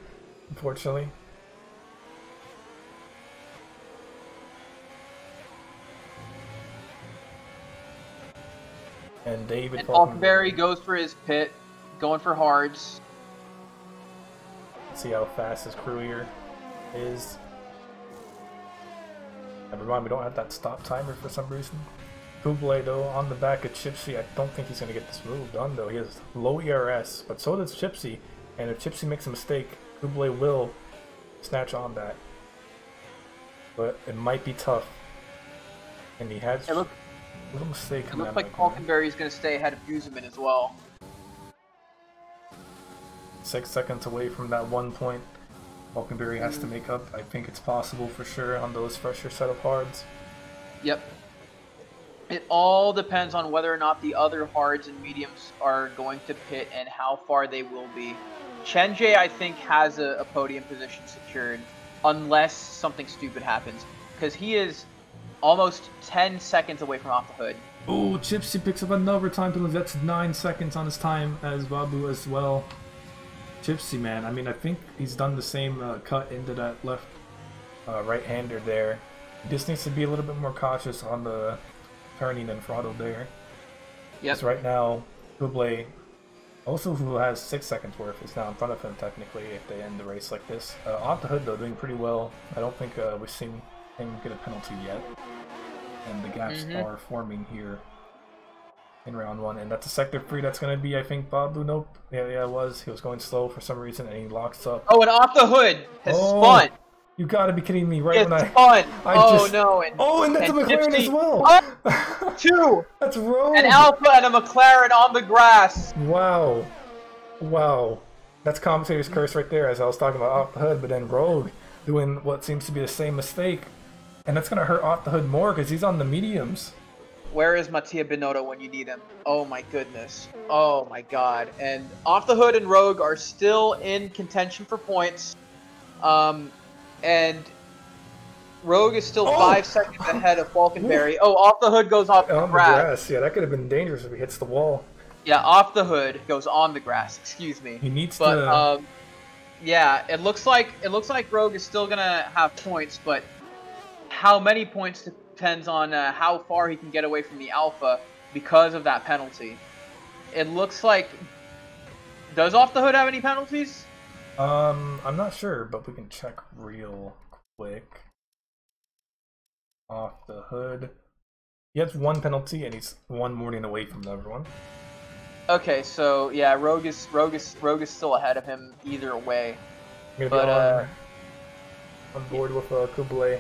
unfortunately. And David Falkenberry goes for his pit, going for hards. See how fast his crew here is. Never mind, we don't have that stop timer for some reason. Kublai though, on the back of Chipsy, I don't think he's going to get this move done though. He has low ERS, but so does Chipsy. And if Chipsy makes a mistake, Kublai will snatch on that. But it might be tough. And he has a little mistake. It looks like Falkenberry is going to stay ahead of Guzman as well. 6 seconds away from that 1 point Falkenberry has to make up. I think it's possible for sure on those fresher set of hards. Yep. It all depends on whether or not the other hards and mediums are going to pit and how far they will be. Chen-Jay, I think, has a podium position secured unless something stupid happens, because he is almost 10 seconds away from Off the Hood. Oh, Chipsy picks up another time penalty. That's 9 seconds on his time as Babu as well. Chipsy, man, I mean, I think he's done the same cut into that left right-hander there. He just needs to be a little bit more cautious on the turning and throttle there. Yes. Right now, Kublai, also who has 6 seconds worth, is now in front of him technically if they end the race like this. Off the Hood though, doing pretty well. I don't think we've seen him get a penalty yet. And the gaps are forming here in round 1, and that's a sector 3 that's going to be, I think, Babu. Nope. Yeah, it was. He was going slow for some reason, and he locks up. Oh, and Off the Hood has spun. You gotta be kidding me! Right it's when I no! And that's a McLaren Gypsy, as well. What? 2. That's Rogue. An Alpha and a McLaren on the grass. Wow, wow. That's commentator's curse right there. As I was talking about Off the Hood, but then Rogue doing what seems to be the same mistake, and that's gonna hurt Off the Hood more because he's on the mediums. Where is Mattia Binotto when you need him? Oh my goodness. Oh my god. And Off the Hood and Rogue are still in contention for points. And Rogue is still 5 seconds ahead of Falkenberry. Oh, Off the Hood goes off the grass. Yeah, that could have been dangerous if he hits the wall. Yeah, Off the Hood goes on the grass. Excuse me. He needs to. Yeah, it looks like Rogue is still gonna have points, but how many points depends on how far he can get away from the Alpha because of that penalty. It looks like... Does Off the Hood have any penalties? I'm not sure, but we can check real quick. Off the Hood. He has 1 penalty, and he's 1 warning away from the other one. Okay, so yeah, Rogue is still ahead of him either way. But on board with Kublai.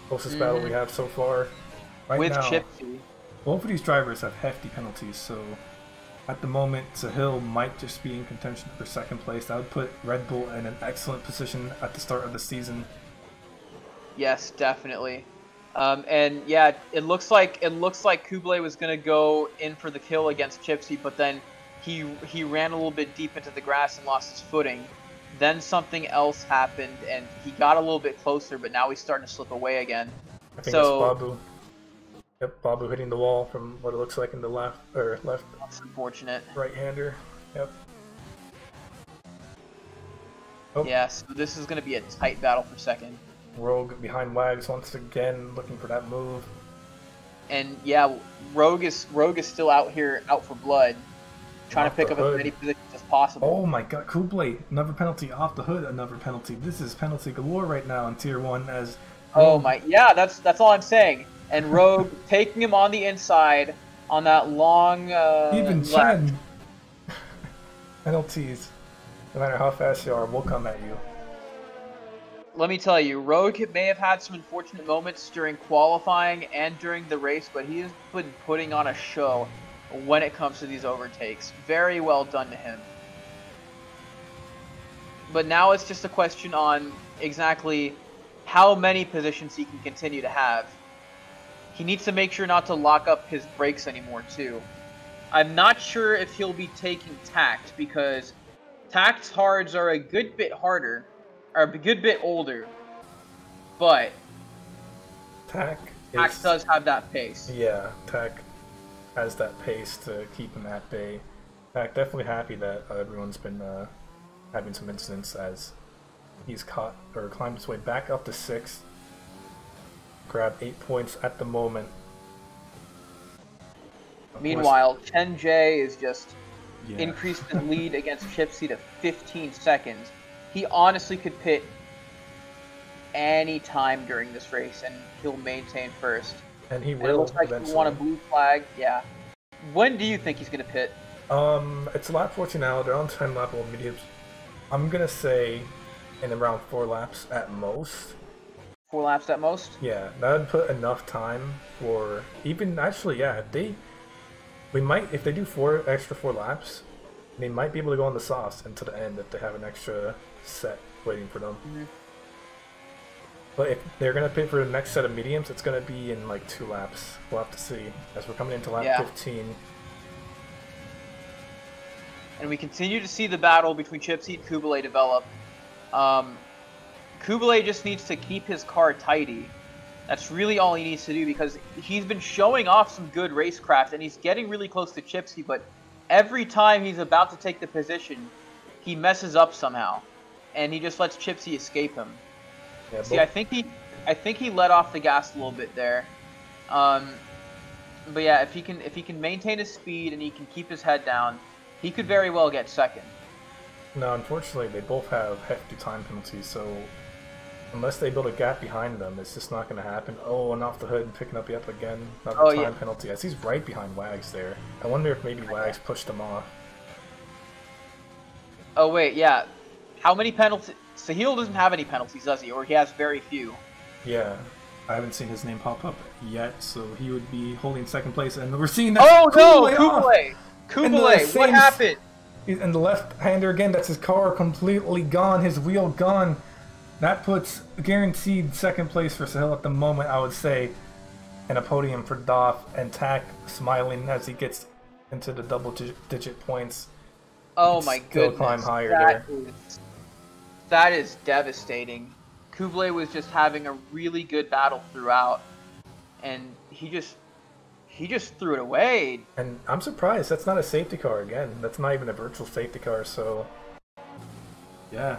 Closest battle we have so far. Right with now, Chipsy. both of these drivers have hefty penalties, so at the moment, Sahil might just be in contention for second place. That would put Red Bull in an excellent position at the start of the season. Yes, definitely. And yeah, it looks like Kublai was gonna go in for the kill against Chipsy, but then he ran a little bit deep into the grass and lost his footing. Then something else happened, and he got a little bit closer, but now he's starting to slip away again. I think it's Babu. Yep, Babu hitting the wall from what it looks like in the left. That's unfortunate. Right-hander. Yep. Oh. Yeah, so this is going to be a tight battle for second. Rogue behind Wags once again, looking for that move. And yeah, Rogue is still out for blood, trying to pick up as many positions as possible. Oh my god, Kublai, another penalty off the hood, another penalty. This is penalty galore right now in Tier 1 as... Oh my, yeah, that's all I'm saying. And Rogue taking him on the inside on that long even Chen. Penalties, no matter how fast you are, will come at you. Let me tell you, Rogue may have had some unfortunate moments during qualifying and during the race, but he has been putting on a show when it comes to these overtakes. Very well done to him. But now it's just a question on exactly how many positions he can continue to have. He needs to make sure not to lock up his brakes anymore, too. I'm not sure if he'll be taking Tact, because Tact's hards are a good bit harder, are a good bit older, but Tact does have that pace. Yeah, Tact has that pace to keep him at bay. Tact definitely happy that everyone's been having some incidents as he's caught or climbed his way back up to 6th. Grabbed 8 points at the moment. Meanwhile, Chen Jay is just increased his lead against Chipsy to 15 seconds. He honestly could pit any time during this race, and he'll maintain first. And he will. And it looks like he won a blue flag. Yeah. When do you think he's going to pit? It's lap 14 now. They're on 10 lap old mediums. I'm gonna say in around 4 laps at most. 4 laps at most? Yeah, that would put enough time for even actually, yeah, we might, if they do 4 laps, they might be able to go on the sauce until the end if they have an extra set waiting for them. Mm-hmm. But if they're gonna pit for the next set of mediums, it's gonna be in like 2 laps. We'll have to see as we're coming into lap 15. And we continue to see the battle between Chipsy and Kublai develop. Kublai just needs to keep his car tidy. That's really all he needs to do, because he's been showing off some good racecraft and he's getting really close to Chipsy, but every time he's about to take the position, he messes up somehow. And he just lets Chipsy escape him. Yeah, see, I think he let off the gas a little bit there. But yeah, if he can maintain his speed and he can keep his head down, he could very well get second. No, unfortunately, they both have hefty time penalties, so unless they build a gap behind them, it's just not going to happen. Oh, and off the hood and picking up yet again. Another time penalty. As he's right behind Wags there. I wonder if maybe Wags pushed him off. Oh, wait, yeah. How many penalties? Sahil doesn't have any penalties, does he? Or he has very few. Yeah. I haven't seen his name pop up yet, so he would be holding second place. And we're seeing that. Oh, no! Kublai! Kublai, what happened? And the left-hander again, that's his car completely gone, his wheel gone. That puts guaranteed second place for Sahil at the moment, I would say. And a podium for Doff, and Tack smiling as he gets into the double-digit points. Oh my goodness. Climb higher there. That is devastating. Kublai was just having a really good battle throughout, and he just threw it away. And I'm surprised that's not a safety car again. That's not even a virtual safety car, so yeah.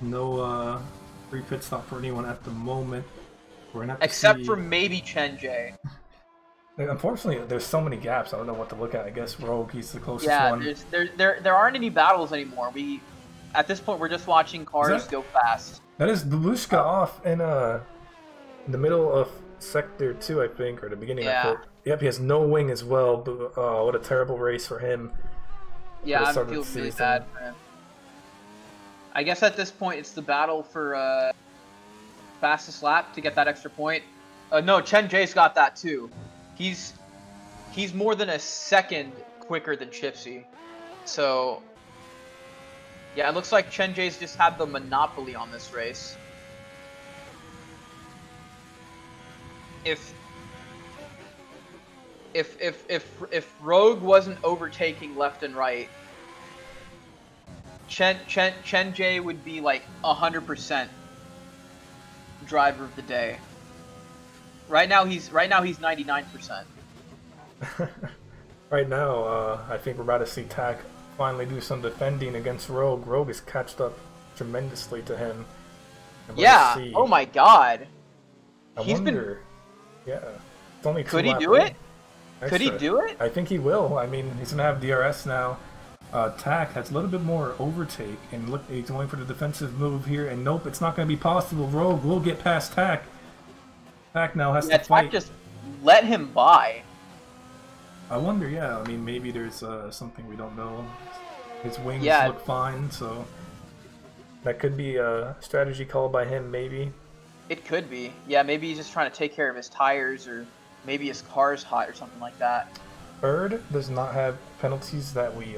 No free pit stop for anyone at the moment. We're gonna have to except for maybe Chen Jay. Unfortunately, there's so many gaps. I don't know what to look at. I guess Rogue, he's the closest one. Yeah, there aren't any battles anymore. At this point, we're just watching cars go fast. That is Babushka off in the middle of Sector 2, I think, or the beginning of it. Yep, he has no wing as well. But, what a terrible race for him. Yeah, I feel really bad for him. I guess at this point it's the battle for fastest lap to get that extra point. No, Chen Jay's got that too. He's more than a second quicker than Chipsy. So yeah, it looks like Chen Jay's just had the monopoly on this race. If Rogue wasn't overtaking left and right, Chen Jay would be like 100% driver of the day. Right now he's 99%. Right now, I think we're about to see Tak finally do some defending against Rogue. Rogue has catched up tremendously to him. Yeah. Oh my God. I wonder. Yeah. It's only Could he do it? Could he do it? I think he will. I mean, he's gonna have DRS now. Tak has a little bit more overtake, and look, he's going for the defensive move here. And nope, it's not gonna be possible. Rogue will get past Tak. Tak now has to fight. Tak just let him by. I wonder, yeah. I mean, maybe there's something we don't know. His wings look fine, so that could be a strategy call by him, maybe. It could be. Yeah, maybe he's just trying to take care of his tires, or maybe his car's hot or something like that. Bird does not have penalties that we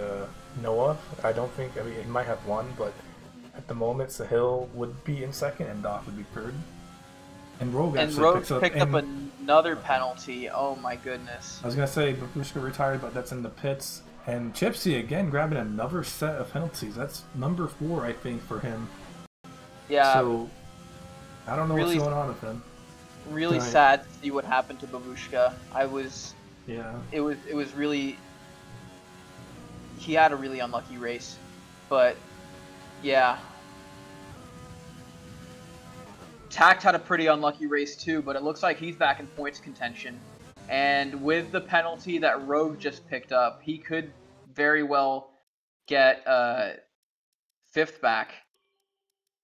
know of. I don't think. I mean, he might have one, but at the moment, Sahil would be in second, and Doc would be third. And Rogue actually picked up another penalty. Oh my goodness. I was gonna say Babushka retired, but that's in the pits. And Chipsy again grabbing another set of penalties. That's number 4, I think, for him. Yeah. So I don't know what's going on with him. Really sad to see what happened to Babushka. Yeah. It was really. He had a really unlucky race, but yeah. Tak had a pretty unlucky race too, but it looks like he's back in points contention. And with the penalty that Rogue just picked up, he could very well get 5th back.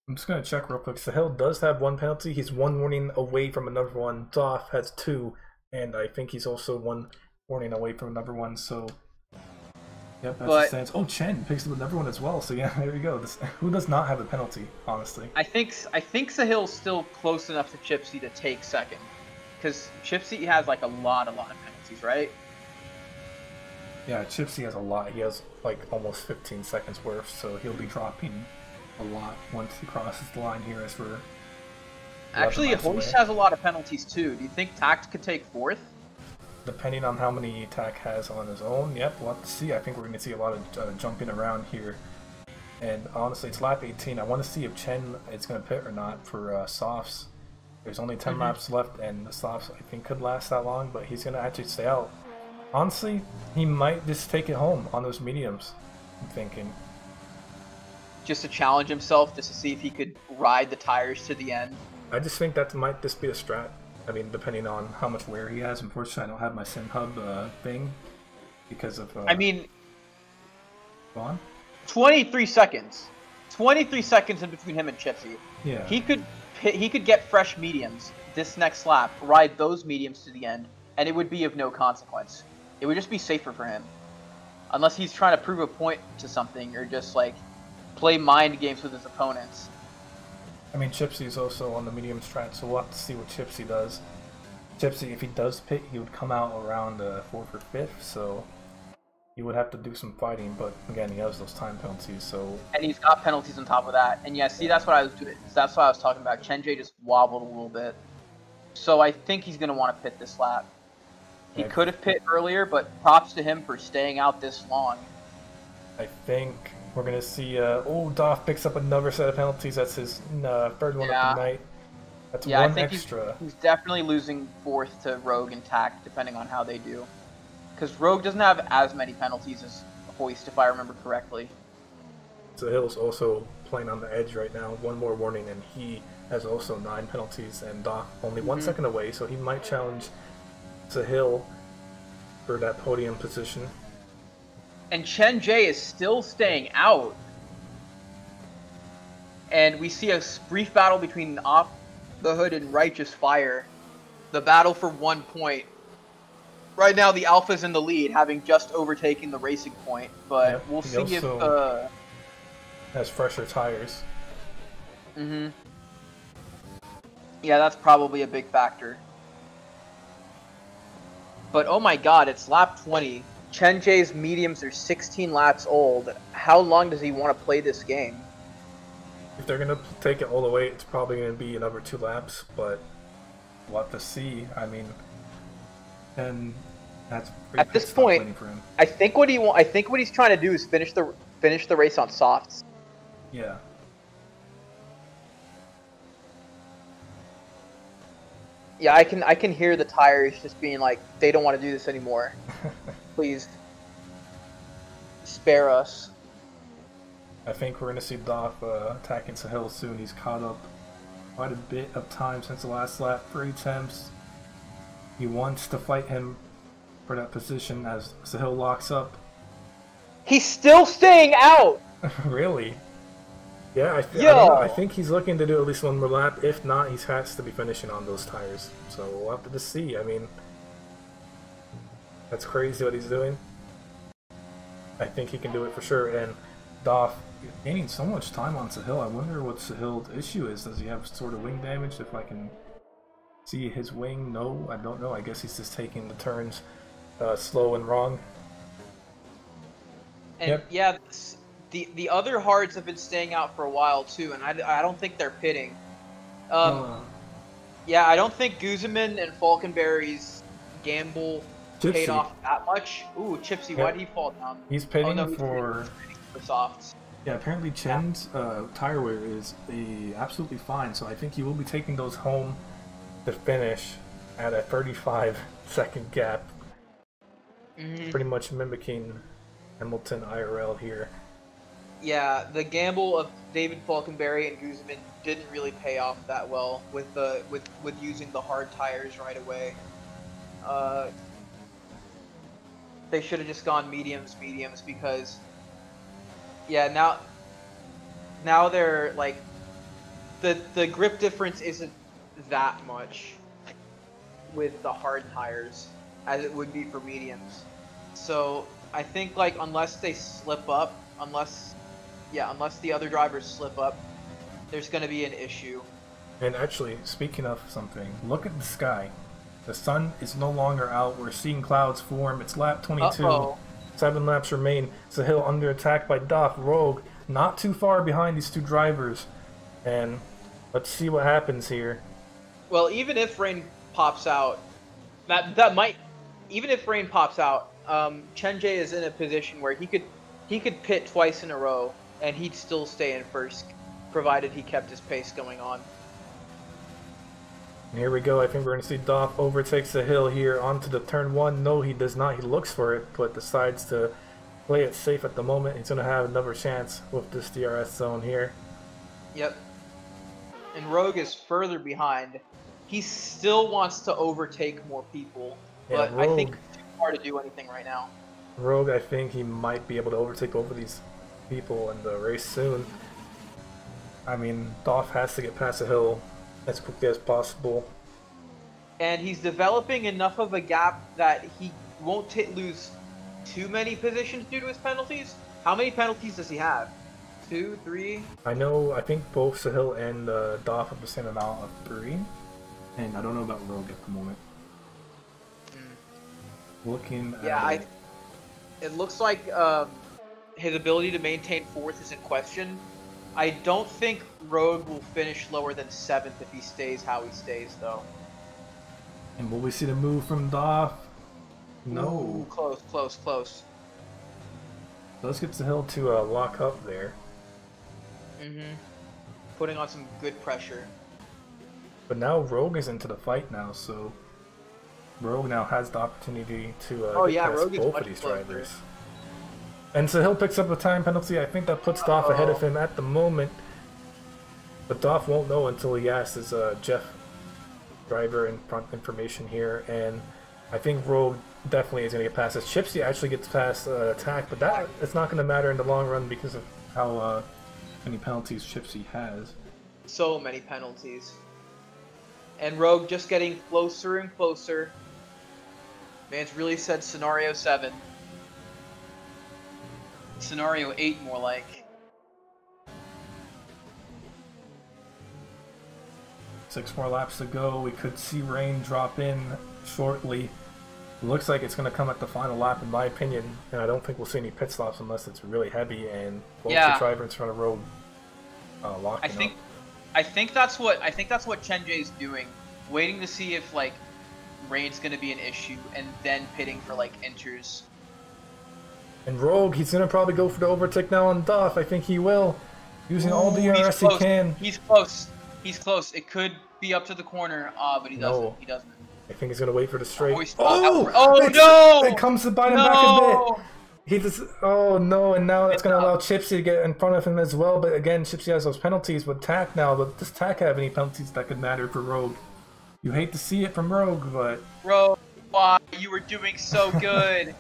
I'm just going to check real quick. Sahil does have 1 penalty. He's 1 warning away from another one. Doff has 2, and I think he's also 1 warning away from another one. So, yep, that's the stance. Oh, Chen picks up another one as well. So yeah, there you go. Who does not have a penalty, honestly? I think Sahil's still close enough to Chipsy to take second, because Chipsy has like a lot of penalties, right? Yeah, Chipsy has a lot. He has like almost 15 seconds worth, so he'll be dropping a lot once he crosses the line here. As we're actually, Hoist has a lot of penalties too. Do you think Tak could take 4th? Depending on how many Tak has on his own, yep, we'll have to see. I think we're going to see a lot of jumping around here. And honestly, it's lap 18. I want to see if Chen is going to pit or not for softs. There's only 10 laps left, and the softs I think could last that long, but he's going to actually stay out. Honestly, he might just take it home on those mediums, I'm thinking. Just to challenge himself, just to see if he could ride the tires to the end. I just think that might just be a strat. I mean, depending on how much wear he has. Unfortunately, I don't have my Sim Hub thing because of. I mean, go on. 23 seconds. 23 seconds in between him and Chipsy. Yeah. He could get fresh mediums this next lap, ride those mediums to the end, and it would be of no consequence. It would just be safer for him, unless he's trying to prove a point to something or just like play mind games with his opponents. I mean, Chipsy's also on the medium strat, so we'll have to see what Chipsy does. Chipsy, if he does pit, he would come out around 4th or 5th, so he would have to do some fighting, but again, he has those time penalties, so... And he's got penalties on top of that. And yeah, see, that's what I was doing. That's what I was talking about. Chen Jay just wobbled a little bit. So I think he's going to want to pit this lap. He could have pit earlier, but props to him for staying out this long. I think we're going to see... Doff picks up another set of penalties. That's his 3rd one of the night. That's one I think extra. He's definitely losing 4th to Rogue and Tak, depending on how they do. Because Rogue doesn't have as many penalties as Hoist, if I remember correctly. Sahil's also playing on the edge right now. 1 more warning, and he has also 9 penalties, and Doc only 1 second away, so he might challenge Sahil for that podium position. And Chen Jay is still staying out. And we see a brief battle between Off the Hood and Righteous Fire. The battle for 1 point. Right now, the Alpha's in the lead, having just overtaken the racing point. But we'll see if has fresher tires. Yeah, that's probably a big factor. But oh my god, it's lap 20. Chen Jie's mediums are 16 laps old. How long does he want to play this game? If they're gonna take it all the way, it's probably gonna be another 2 laps, but we'll have to see. I mean, and that's at this point. For him. I think what he's trying to do is finish the race on softs. Yeah. Yeah, I can hear the tires just being like, they don't want to do this anymore. Please spare us. I think we're gonna see Doff attacking Sahil soon. He's caught up quite a bit of time since the last lap. 3 attempts. He wants to fight him for that position as Sahil locks up. He's still staying out. Really? Yeah, I think he's looking to do at least 1 more lap. If not, he has to be finishing on those tires. So we'll have to just see. I mean, that's crazy what he's doing. I think he can do it for sure. And Doff gaining so much time on Sahil. I wonder what Sahil's issue is. Does he have sort of wing damage? If I can see his wing, no, I don't know. I guess he's just taking the turns slow and wrong. And yep. Yeah. The other hards have been staying out for a while too, and I don't think they're pitting. Yeah, I don't think Guzman and Falkenberry's gamble paid off that much. Ooh, Chipsy, yeah. Why did he fall down? He's pitting for softs. Yeah, apparently Chen's tire wear is absolutely fine, so I think he will be taking those home to finish at a 35-second gap. Pretty much mimicking Hamilton IRL here. Yeah, the gamble of David Falkenberry and Guzman didn't really pay off that well with using the hard tires right away. They should have just gone mediums because yeah, now they're like the grip difference isn't that much with the hard tires as it would be for mediums. So I think like unless they slip up, unless the other drivers slip up, there's going to be an issue. And actually, speaking of something, look at the sky. The sun is no longer out. We're seeing clouds form. It's lap 22. Uh-oh. 7 laps remain. Sahil under attack by Doff. Rogue not too far behind these 2 drivers. And let's see what happens here. Well, even if rain pops out, that might... Even if rain pops out, Chen Jie is in a position where he could pit twice in a row, and he'd still stay in first, provided he kept his pace going on. And here we go. I think we're going to see Doff overtakes the hill here onto the turn 1. No, he does not. He looks for it, but decides to play it safe at the moment. He's going to have another chance with this DRS zone here. Yep. And Rogue is further behind. He still wants to overtake more people, but Rogue, I think it's too hard to do anything right now. Rogue, I think he might be able to overtake both of these people in the race soon. I mean, Doff has to get past the hill as quickly as possible. And he's developing enough of a gap that he won't lose too many positions due to his penalties. How many penalties does he have? 2, 3? I think both Sahil and Doff have the same amount of 3. And I don't know about Rogue at the moment. Looking at... It looks like his ability to maintain 4th is in question. I don't think Rogue will finish lower than 7th if he stays how he stays, though. And will we see the move from Doff? No. Ooh, close. Let's get Sahil to lock up there. Putting on some good pressure. But now Rogue is into the fight now, so Rogue now has the opportunity to get past Rogue both of these drivers. And Sahil picks up a time penalty. I think that puts Doff ahead of him at the moment. But Doff won't know until he asks his Jeff driver in front information here. And I think Rogue definitely is going to get past this. Chipsy actually gets past attack, but that it's not going to matter in the long run because of how many penalties Chipsy has. So many penalties. And Rogue just getting closer and closer. Man's really said scenario 7. Scenario 8 more like. 6 more laps to go. We could see rain drop in shortly. It looks like it's going to come at the final lap, in my opinion, and I don't think we'll see any pit stops unless it's really heavy and both the driver in front of Rogue locking up. I think that's what Chen Jay's doing, waiting to see if like rain's going to be an issue, and then pitting for like inters. And Rogue, he's going to probably go for the overtake now on Duff. I think he will, using all the DRS he can. He's close. He's close. It could be up to the corner, but he doesn't. No. He doesn't. I think he's going to wait for the straight. Oh no! It comes to bite him back a bit. He just, oh no, and now that's going to allow Chipsy to get in front of him as well. But again, Chipsy has those penalties with Tack now. But does Tack have any penalties that could matter for Rogue? You hate to see it from Rogue, but... Rogue, why? You were doing so good.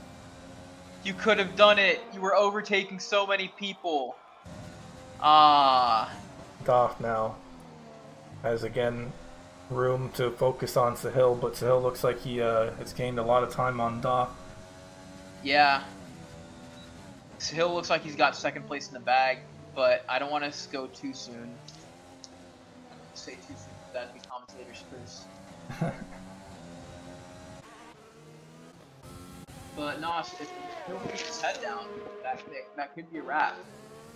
You could have done it. You were overtaking so many people. Doff now has, again, room to focus on Sahil, but Sahil looks like he has gained a lot of time on Doff. Yeah. Sahil looks like he's got second place in the bag, but I don't want to go too soon. Say too soon, that'd be commentators first. But no, if he'll keep his head down, that could be a wrap.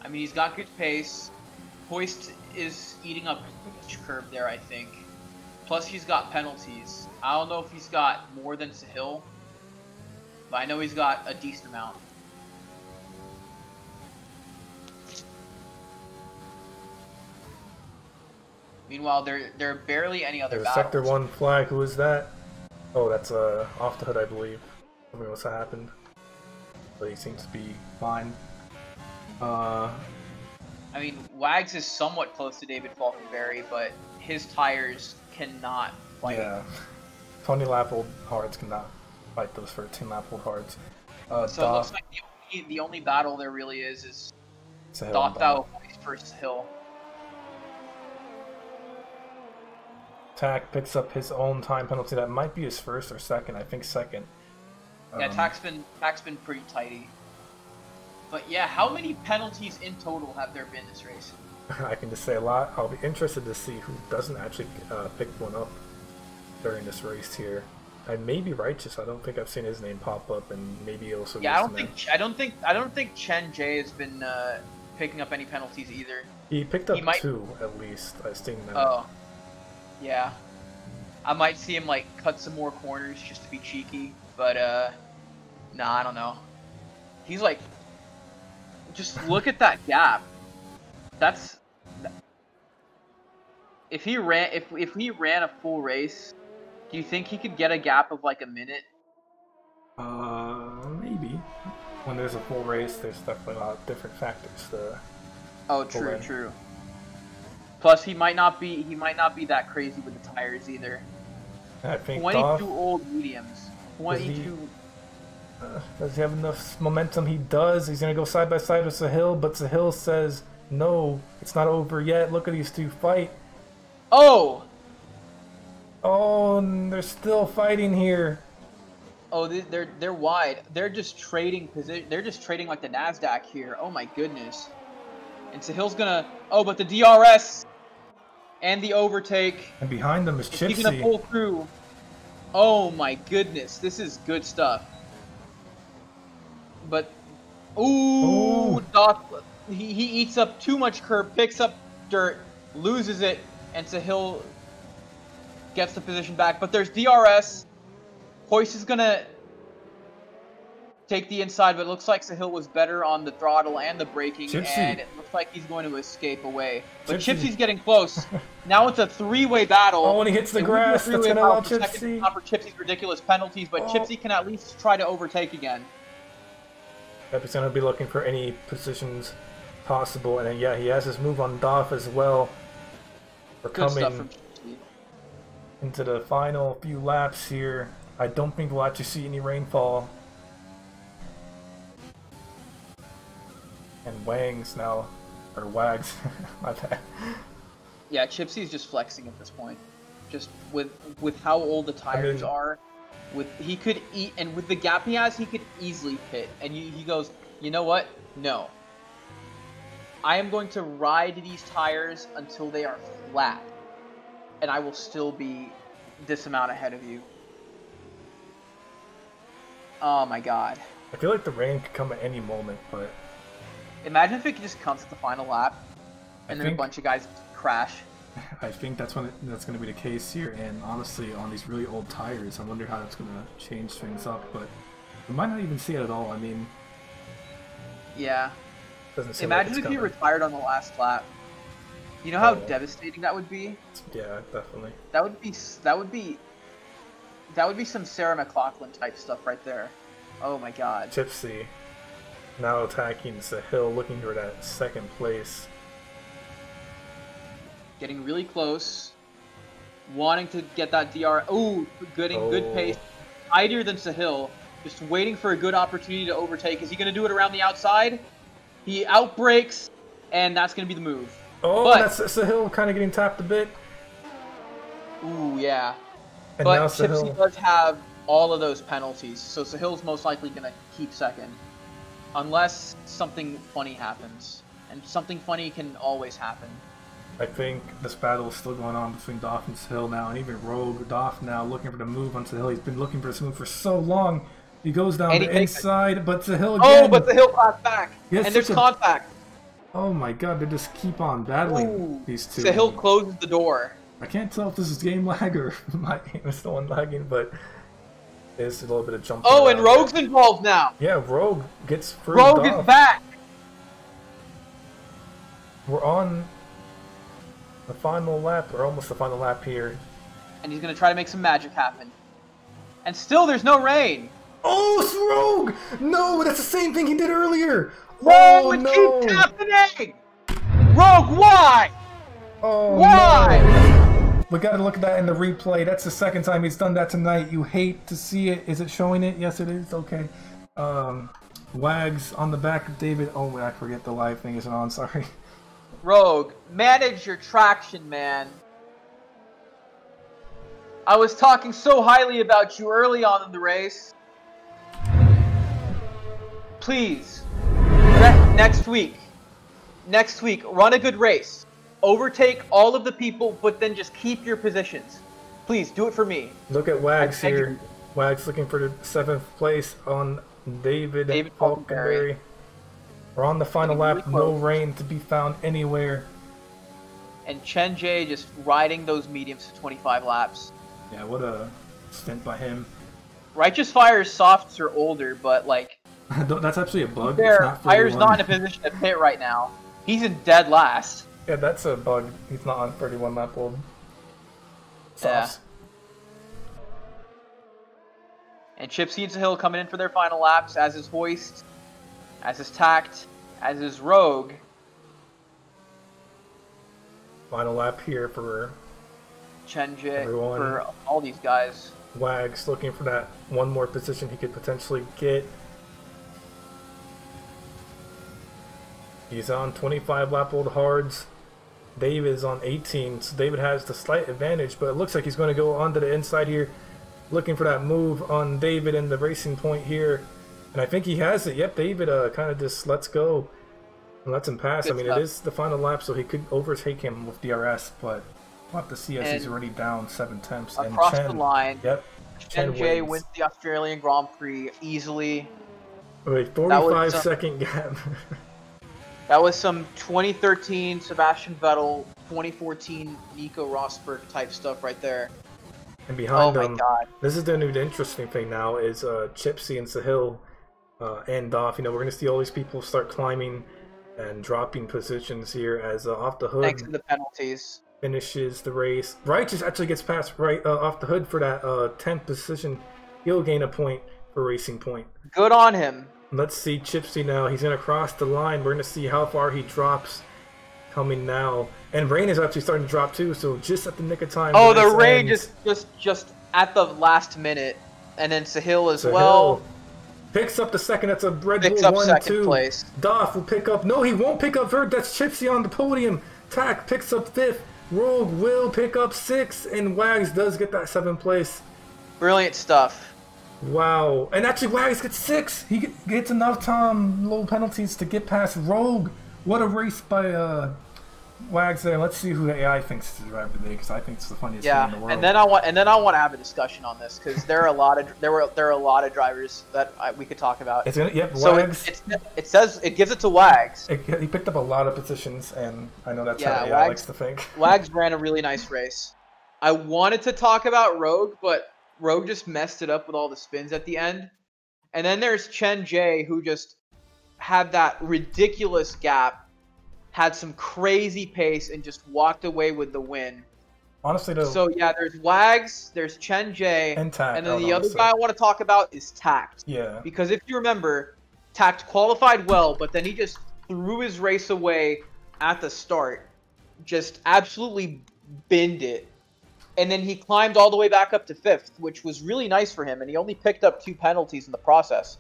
I mean, he's got good pace. Hoist is eating up each curve there, I think. Plus, he's got penalties. I don't know if he's got more than Sahil, but I know he's got a decent amount. Meanwhile, there are barely any other battles. Sector 1 flag, who is that? Oh, that's off the hood, I believe. Something must have happened. But he seems to be fine. I mean, Wags is somewhat close to David Falkenberry, but his tires cannot fight. Yeah. 20 lap old hards cannot fight those 13 lap old hards. So it looks like the only battle there really is Doff versus Hill. Tack picks up his own time penalty. That might be his first or second. I think second. Yeah, Tack's been pretty tidy. But yeah, how many penalties in total have there been this race? I can just say a lot. I'll be interested to see who doesn't actually pick one up during this race here. And maybe Righteous. I don't think I've seen his name pop up, and maybe also. Yeah, I don't think Chen Jay has been picking up any penalties either. He picked up 2 at least. I've seen that. Oh. Yeah, I might see him like cut some more corners just to be cheeky, but nah, I don't know. He's like, just look at that gap. That's if he ran a full race, do you think he could get a gap of like a minute? Maybe. When there's a full race, there's definitely a lot of different factors to. Oh, true. Plus, he might not be that crazy with the tires either. I think 22 old mediums. 22. Does he have enough momentum? He does. He's gonna go side by side with Sahil, but Sahil says, "No, it's not over yet. Look at these two fight." Oh, and they're still fighting here. Oh, they're wide. They're just trading position. They're just trading like the Nasdaq here. Oh my goodness. And Sahil's gonna. Oh, but the DRS. And the overtake. And behind them is Chipsy. He's gonna pull through. Oh my goodness, this is good stuff. But, Doff, he eats up too much curb, picks up dirt, loses it, and Sahil gets the position back. But there's DRS. Hoist is gonna take the inside, but it looks like Sahil was better on the throttle and the braking, and it looks like he's going to escape away. But Chipsy's getting close. Now it's a 3-way battle. Oh, when he hits the grass, that's going to allow Chipsy. Not for Chipsy's ridiculous penalties, but Chipsy can at least try to overtake again. He's going to be looking for any positions possible, and yeah, he has his move on Doff as well. We're coming into the final few laps here. I don't think we'll actually see any rainfall. And Wags now, or Wags, my bad. Yeah, Chipsy's just flexing at this point. Just with how old the tires are, he could eat, and with the gap he has, he could easily pit. And he goes, you know what? No. I am going to ride these tires until they are flat. and I will still be this amount ahead of you. Oh my god. I feel like the rain could come at any moment, but Imagine if it just comes at the final lap, and then a bunch of guys crash. I think that's going to be the case here, and honestly, on these really old tires, I wonder how that's going to change things up, but we might not even see it at all. I mean, yeah. Doesn't seem Imagine like if it's you coming. retired on the last lap. You know how devastating that would be? Yeah, definitely. That would be some Sarah McLachlan type stuff right there. Oh my god. Gypsy now attacking Sahil, looking for that second place. Getting really close. Wanting to get that DR. Ooh, good pace. Tighter than Sahil. Just waiting for a good opportunity to overtake. Is he going to do it around the outside? He outbrakes, and that's going to be the move. Oh, but, that's Sahil kind of getting tapped a bit. Ooh, yeah. And but now Gypsy Sahil does have all of those penalties, so Sahil's most likely going to keep second. Unless something funny happens. And something funny can always happen. I think this battle is still going on between Doff and Sahil now, and even Rogue. Doff now looking for the move on Sahil. He's been looking for this move for so long. He goes down the inside, but Sahil again. Oh, but Sahil claps back. Yes, and there's contact. Oh my god, they just keep on battling these two. Sahil closes the door. I can't tell if this is game lag or my game is the one lagging, but there's a little bit of jumping. Oh, and Rogue's involved now. Yeah, Rogue gets through. Rogue is back. We're on the final lap, or almost the final lap here. And he's going to try to make some magic happen. And still there's no rain. Oh, it's Rogue! No, that's the same thing he did earlier! Oh, it keeps happening! Rogue, why? Oh, why? No. We gotta look at that in the replay. That's the second time he's done that tonight. You hate to see it. Is it showing it? Yes, it is. Okay. Wags on the back of David. Oh, I forget the live thing isn't on. Sorry. Rogue, manage your traction, man. I was talking so highly about you early on in the race. Please, next week, run a good race. Overtake all of the people, but then just keep your positions. Please, do it for me. Look at Wags here. Wags looking for the 7th place on David Falconberry. We're on the final lap, no rain to be found anywhere. And Chen Jie just riding those mediums to 25 laps. Yeah, what a stint by him. Righteous Fire's softs are older, but like... That's actually a bug. Fire's not in a position to pit right now. He's in dead last. Yeah, that's a bug. He's not on 31 lap old. Softs. Yeah. And Gypsy and Sahil coming in for their final laps, as is Hoist, as is Tact, as is Rogue. Final lap here for Chen Jie, for all these guys. Wags looking for that one more position he could potentially get. He's on 25 lap old hards. David is on 18, so David has the slight advantage, but it looks like he's going to go onto the inside here, looking for that move on David in the racing point here. And I think he has it. Yep, David kind of just lets go and lets him pass. I mean, it is the final lap, so he could overtake him with DRS, but we'll have to see as he's already down 7 tenths. Across the line, yep, Chen Jie wins the Australian Grand Prix easily. Wait, 45-second gap. That was some 2013 Sebastian Vettel, 2014 Nico Rosberg type stuff right there. And behind them, this is the new interesting thing now, is Gypsy and Sahil and Doff. You know, we're going to see all these people start climbing and dropping positions here as Off the Hood thanks to the penalties finishes the race. Righteous actually gets past Off the Hood for that 10th position. He'll gain a point for Racing Point. Good on him. Let's see Gypsy now. He's going to cross the line. We're going to see how far he drops coming now. And rain is actually starting to drop too, so just at the nick of time. Oh, the rain just at the last minute. And then Sahil as well. Picks up the second. That's a Red Bull 1-2. Place. Doff will pick up. No, he won't pick up third. That's Gypsy on the podium. Tack picks up 5th. Rogue will pick up 6th. And Wags does get that 7th place. Brilliant stuff. Wow. And actually, Wags gets 6. He gets enough time, low penalties to get past Rogue. What a race by Wags there. Let's see who AI thinks is the driver today, because I think it's the funniest thing in the world. and then I want to have a discussion on this because there are a lot of drivers that we could talk about. It's gonna, yep, So Wags. it says it gives it to Wags. He picked up a lot of positions, and I know that's Yeah, how AI Wags- likes to think. Wags ran a really nice race. I wanted to talk about Rogue, but Rogue just messed it up with all the spins at the end. And then there's Chen Jay, who just had that ridiculous gap, had some crazy pace, and just walked away with the win. Honestly, though, So yeah, there's Wags, there's Chen Jay, and Tact. and then the other guy I want to talk about is Tact. Yeah. Because if you remember, Tact qualified well, but then he just threw his race away at the start. Just absolutely binned it. And then he climbed all the way back up to 5th, which was really nice for him, and he only picked up 2 penalties in the process.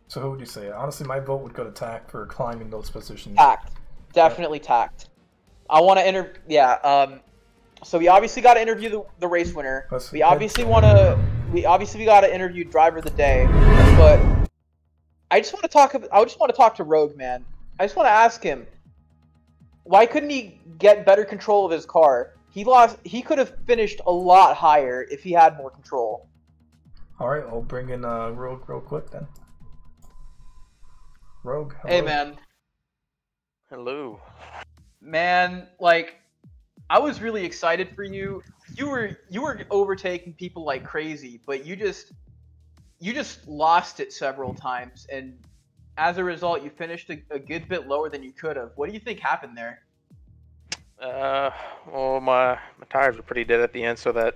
So who would you say? Honestly, my vote would go to Tact for climbing those positions. Tact. Definitely Tact. I want to so we obviously got to interview the race winner. We obviously got to interview driver of the day, but I just want to talk to Rogue, man. I just want to ask him, why couldn't he get better control of his car? He could have finished a lot higher if he had more control. Alright, I'll bring in Rogue real quick then. Rogue, hello. Hey, man. Hello. Man, like, I was really excited for you. You were overtaking people like crazy, but you just lost it several times, and as a result, you finished a good bit lower than you could have. What do you think happened there? Well, my tires were pretty dead at the end, so that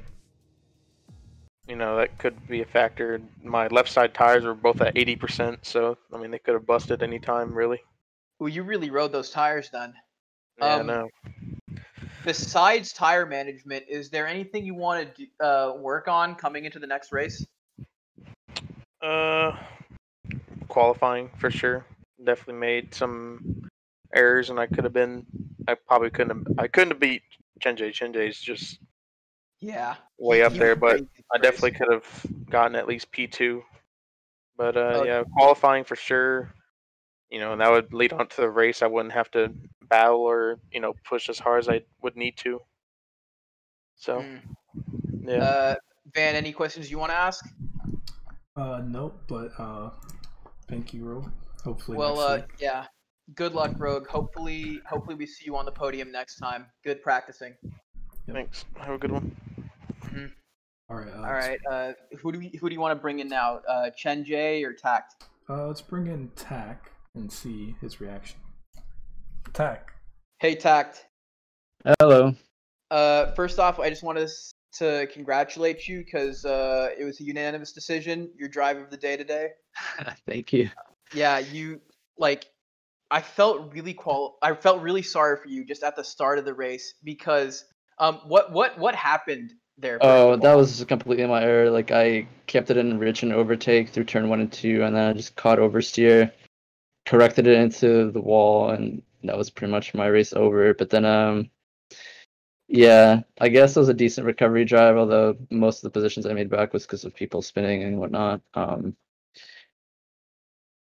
that could be a factor. My left side tires were both at 80%, so I mean they could have busted any time really. Well, you really rode those tires then. Yeah, no. Besides tire management, is there anything you want to work on coming into the next race? Qualifying for sure. Definitely made some errors, and I couldn't have beat Chen-Jay. Chen-Jay's just way up there, but I definitely could have gotten at least P2. But yeah, qualifying for sure. And that would lead on to the race. I wouldn't have to battle or push as hard as I would need to. So yeah. Van, any questions you want to ask? Nope, but thank you, Rogue. Hopefully. Yeah. Good luck, Rogue. Hopefully we see you on the podium next time. Good practicing. Yep. Thanks. Have a good one. Mm-hmm. All right. All right. Who do you want to bring in now? Chen Jay or Tact? Let's bring in Tac and see his reaction. Tac. Hey, Tact. Hello. First off, I just wanted to congratulate you because it was a unanimous decision. Your driver of the day today. Thank you. Yeah, I felt really sorry for you just at the start of the race because what happened there? Oh, that was completely my error. Like I kept it in rich and overtake through turn 1 and 2, and then I just caught oversteer, corrected it into the wall, and that was pretty much my race over. But then yeah, I guess it was a decent recovery drive, although most of the positions I made back was because of people spinning and whatnot.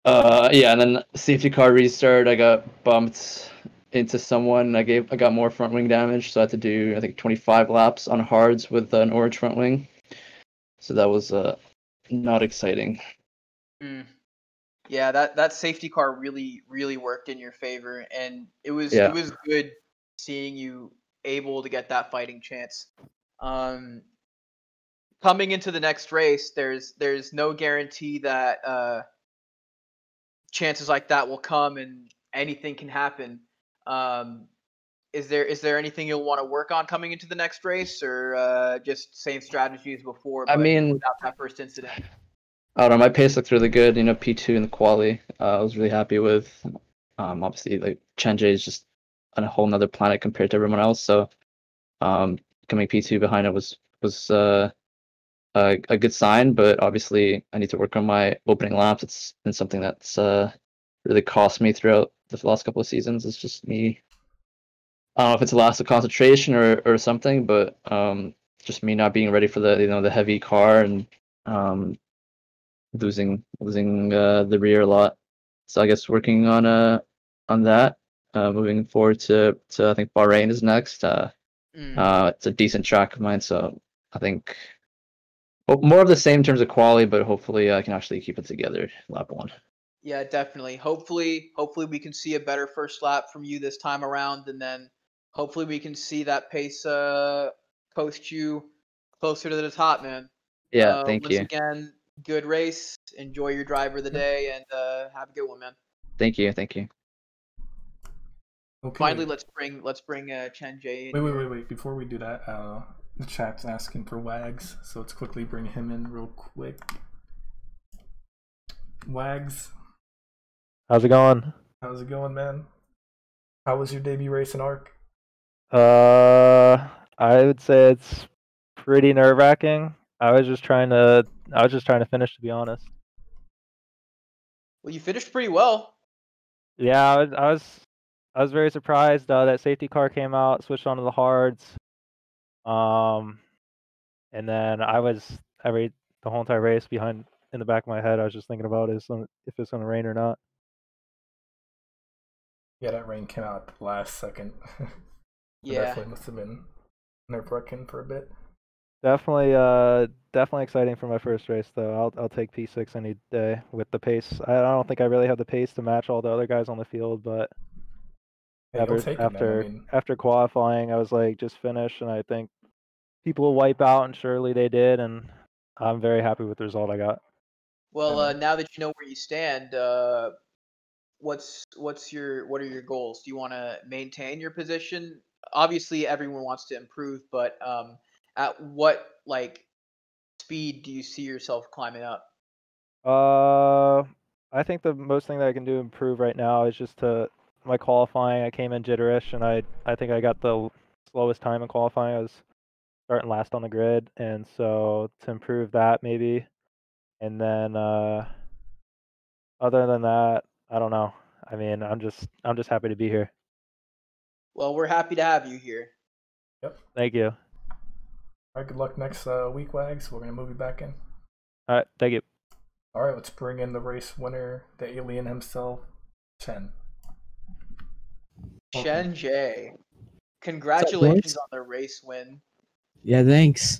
Yeah, and then safety car restart, I got bumped into someone. I got more front wing damage, so I had to do, I think, 25 laps on hards with an orange front wing. So that was not exciting. Yeah, that safety car really worked in your favor, and it was good seeing you able to get that fighting chance. Coming into the next race, there's no guarantee that chances like that will come and anything can happen. Is there anything you'll want to work on coming into the next race, or just same strategy as before? But I mean, without that first incident. I don't know. My pace looked really good. P2 in the quali, I was really happy with. Obviously, like Chen-Jay is just on a whole nother planet compared to everyone else. So, coming P2 behind it was a good sign. But obviously, I need to work on my opening laps. It's been something that's really cost me throughout the last couple of seasons. It's just me. I don't know if it's a loss of concentration or something, but just me not being ready for the heavy car and losing the rear a lot. So I guess working on that. moving forward to I think Bahrain is next. It's a decent track of mine, so I think more of the same in terms of quality, but hopefully I can actually keep it together lap 1. Yeah, definitely. Hopefully we can see a better first lap from you this time around, and then hopefully we can see that pace coast you closer to the top, man. Yeah, thank you. Once again, good race. Enjoy your driver of the day, and have a good one, man. Thank you. Okay. Finally, let's bring Chen Jie in. Wait. Before we do that, the chat's asking for Wags, so let's quickly bring him in real quick. Wags. How's it going? How's it going, man? How was your debut race in ARC? I would say it's pretty nerve-wracking. I was just trying to finish, to be honest. Well, you finished pretty well. Yeah, I was very surprised that safety car came out, switched onto the hards. And then I was the whole entire race in the back of my head, I was just thinking about if it's gonna rain or not. Yeah, that rain came out at the last second. Yeah. Definitely must have been nerve-wracking for a bit. Definitely exciting for my first race, though. I'll take P6 any day with the pace. I don't think I really have the pace to match all the other guys on the field, but hey, after qualifying, I was like, just finish, and I think people will wipe out, and surely they did, and I'm very happy with the result I got. Well, now that you know where you stand, what are your goals? Do you want to maintain your position? Obviously, everyone wants to improve, but at what speed do you see yourself climbing up? I think the most thing that I can do to improve right now is just my qualifying. I came in jitterish, and I think I got the slowest time in qualifying. I was starting last on the grid, and so to improve that maybe, and then other than that, I don't know. I mean, I'm just happy to be here. Well, we're happy to have you here. Yep. Thank you. All right, good luck next week, Wags. We're going to move you back in. All right, thank you. All right, let's bring in the race winner, the alien himself, Chen. Chen Jie. Congratulations on the race win. Yeah, thanks.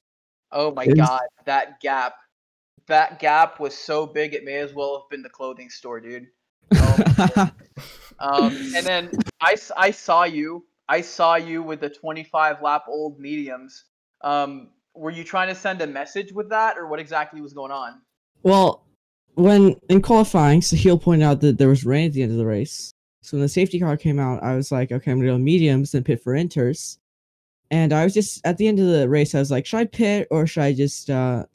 Oh my God, that gap. That gap was so big it may as well have been the clothing store, dude. And then I saw you with the 25 lap old mediums. Were you trying to send a message with that, or what exactly was going on? Well, when in qualifying, Sahil pointed out that there was rain at the end of the race. So when the safety car came out, I was like, okay, I'm gonna go mediums, then pit for inters. And I was just at the end of the race, I was like, should I pit or should I just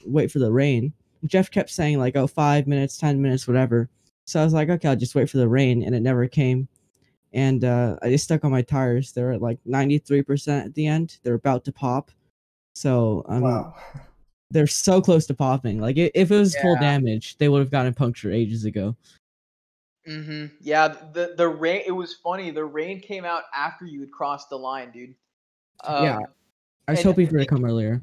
wait for the rain? Jeff kept saying like, oh, 5 minutes, 10 minutes, whatever. So I was like, okay, I'll just wait for the rain, and it never came. And I just stuck on my tires. They were at like 93% at the end. They're about to pop. So wow. They're so close to popping. Like if it was full damage, they would have gotten punctured ages ago. Yeah, the rain. It was funny. The rain came out after you had crossed the line, dude. Yeah, I was hoping for it to come earlier.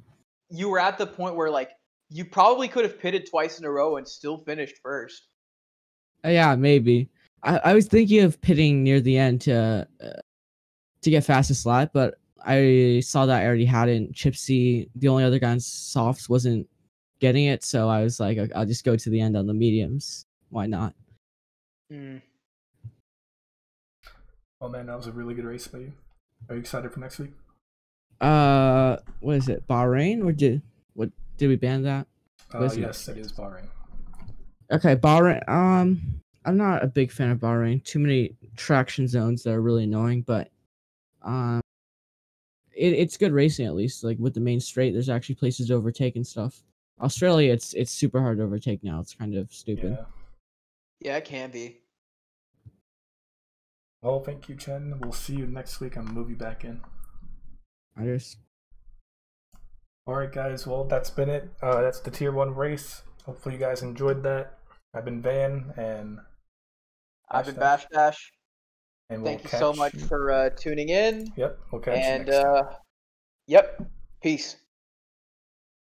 You were at the point where like you probably could have pitted twice in a row and still finished first. Yeah, maybe. I was thinking of pitting near the end to get fastest lap, but I saw that I already had it. And Chip C, the only other guy on softs, wasn't getting it, so I was like, I'll just go to the end on the mediums. Why not? Oh man, that was a really good race for you. Are you excited for next week? What is it? Bahrain, or did we ban that? Yes, it is Bahrain. Okay, Bahrain. I'm not a big fan of Bahrain. Too many traction zones that are really annoying, but it's good racing at least. Like with the main straight, there's actually places to overtake and stuff. Australia, it's super hard to overtake now. It's kind of stupid. Yeah, it can be. Well, thank you, Chen. We'll see you next week. I'm gonna move you back in. Adios. Alright guys, well that's been it. That's the tier 1 race. Hopefully you guys enjoyed that. I've been Van, and I've been Bash Dash. And thank you so much for tuning in. Yep, we'll catch you next time. Yep, peace.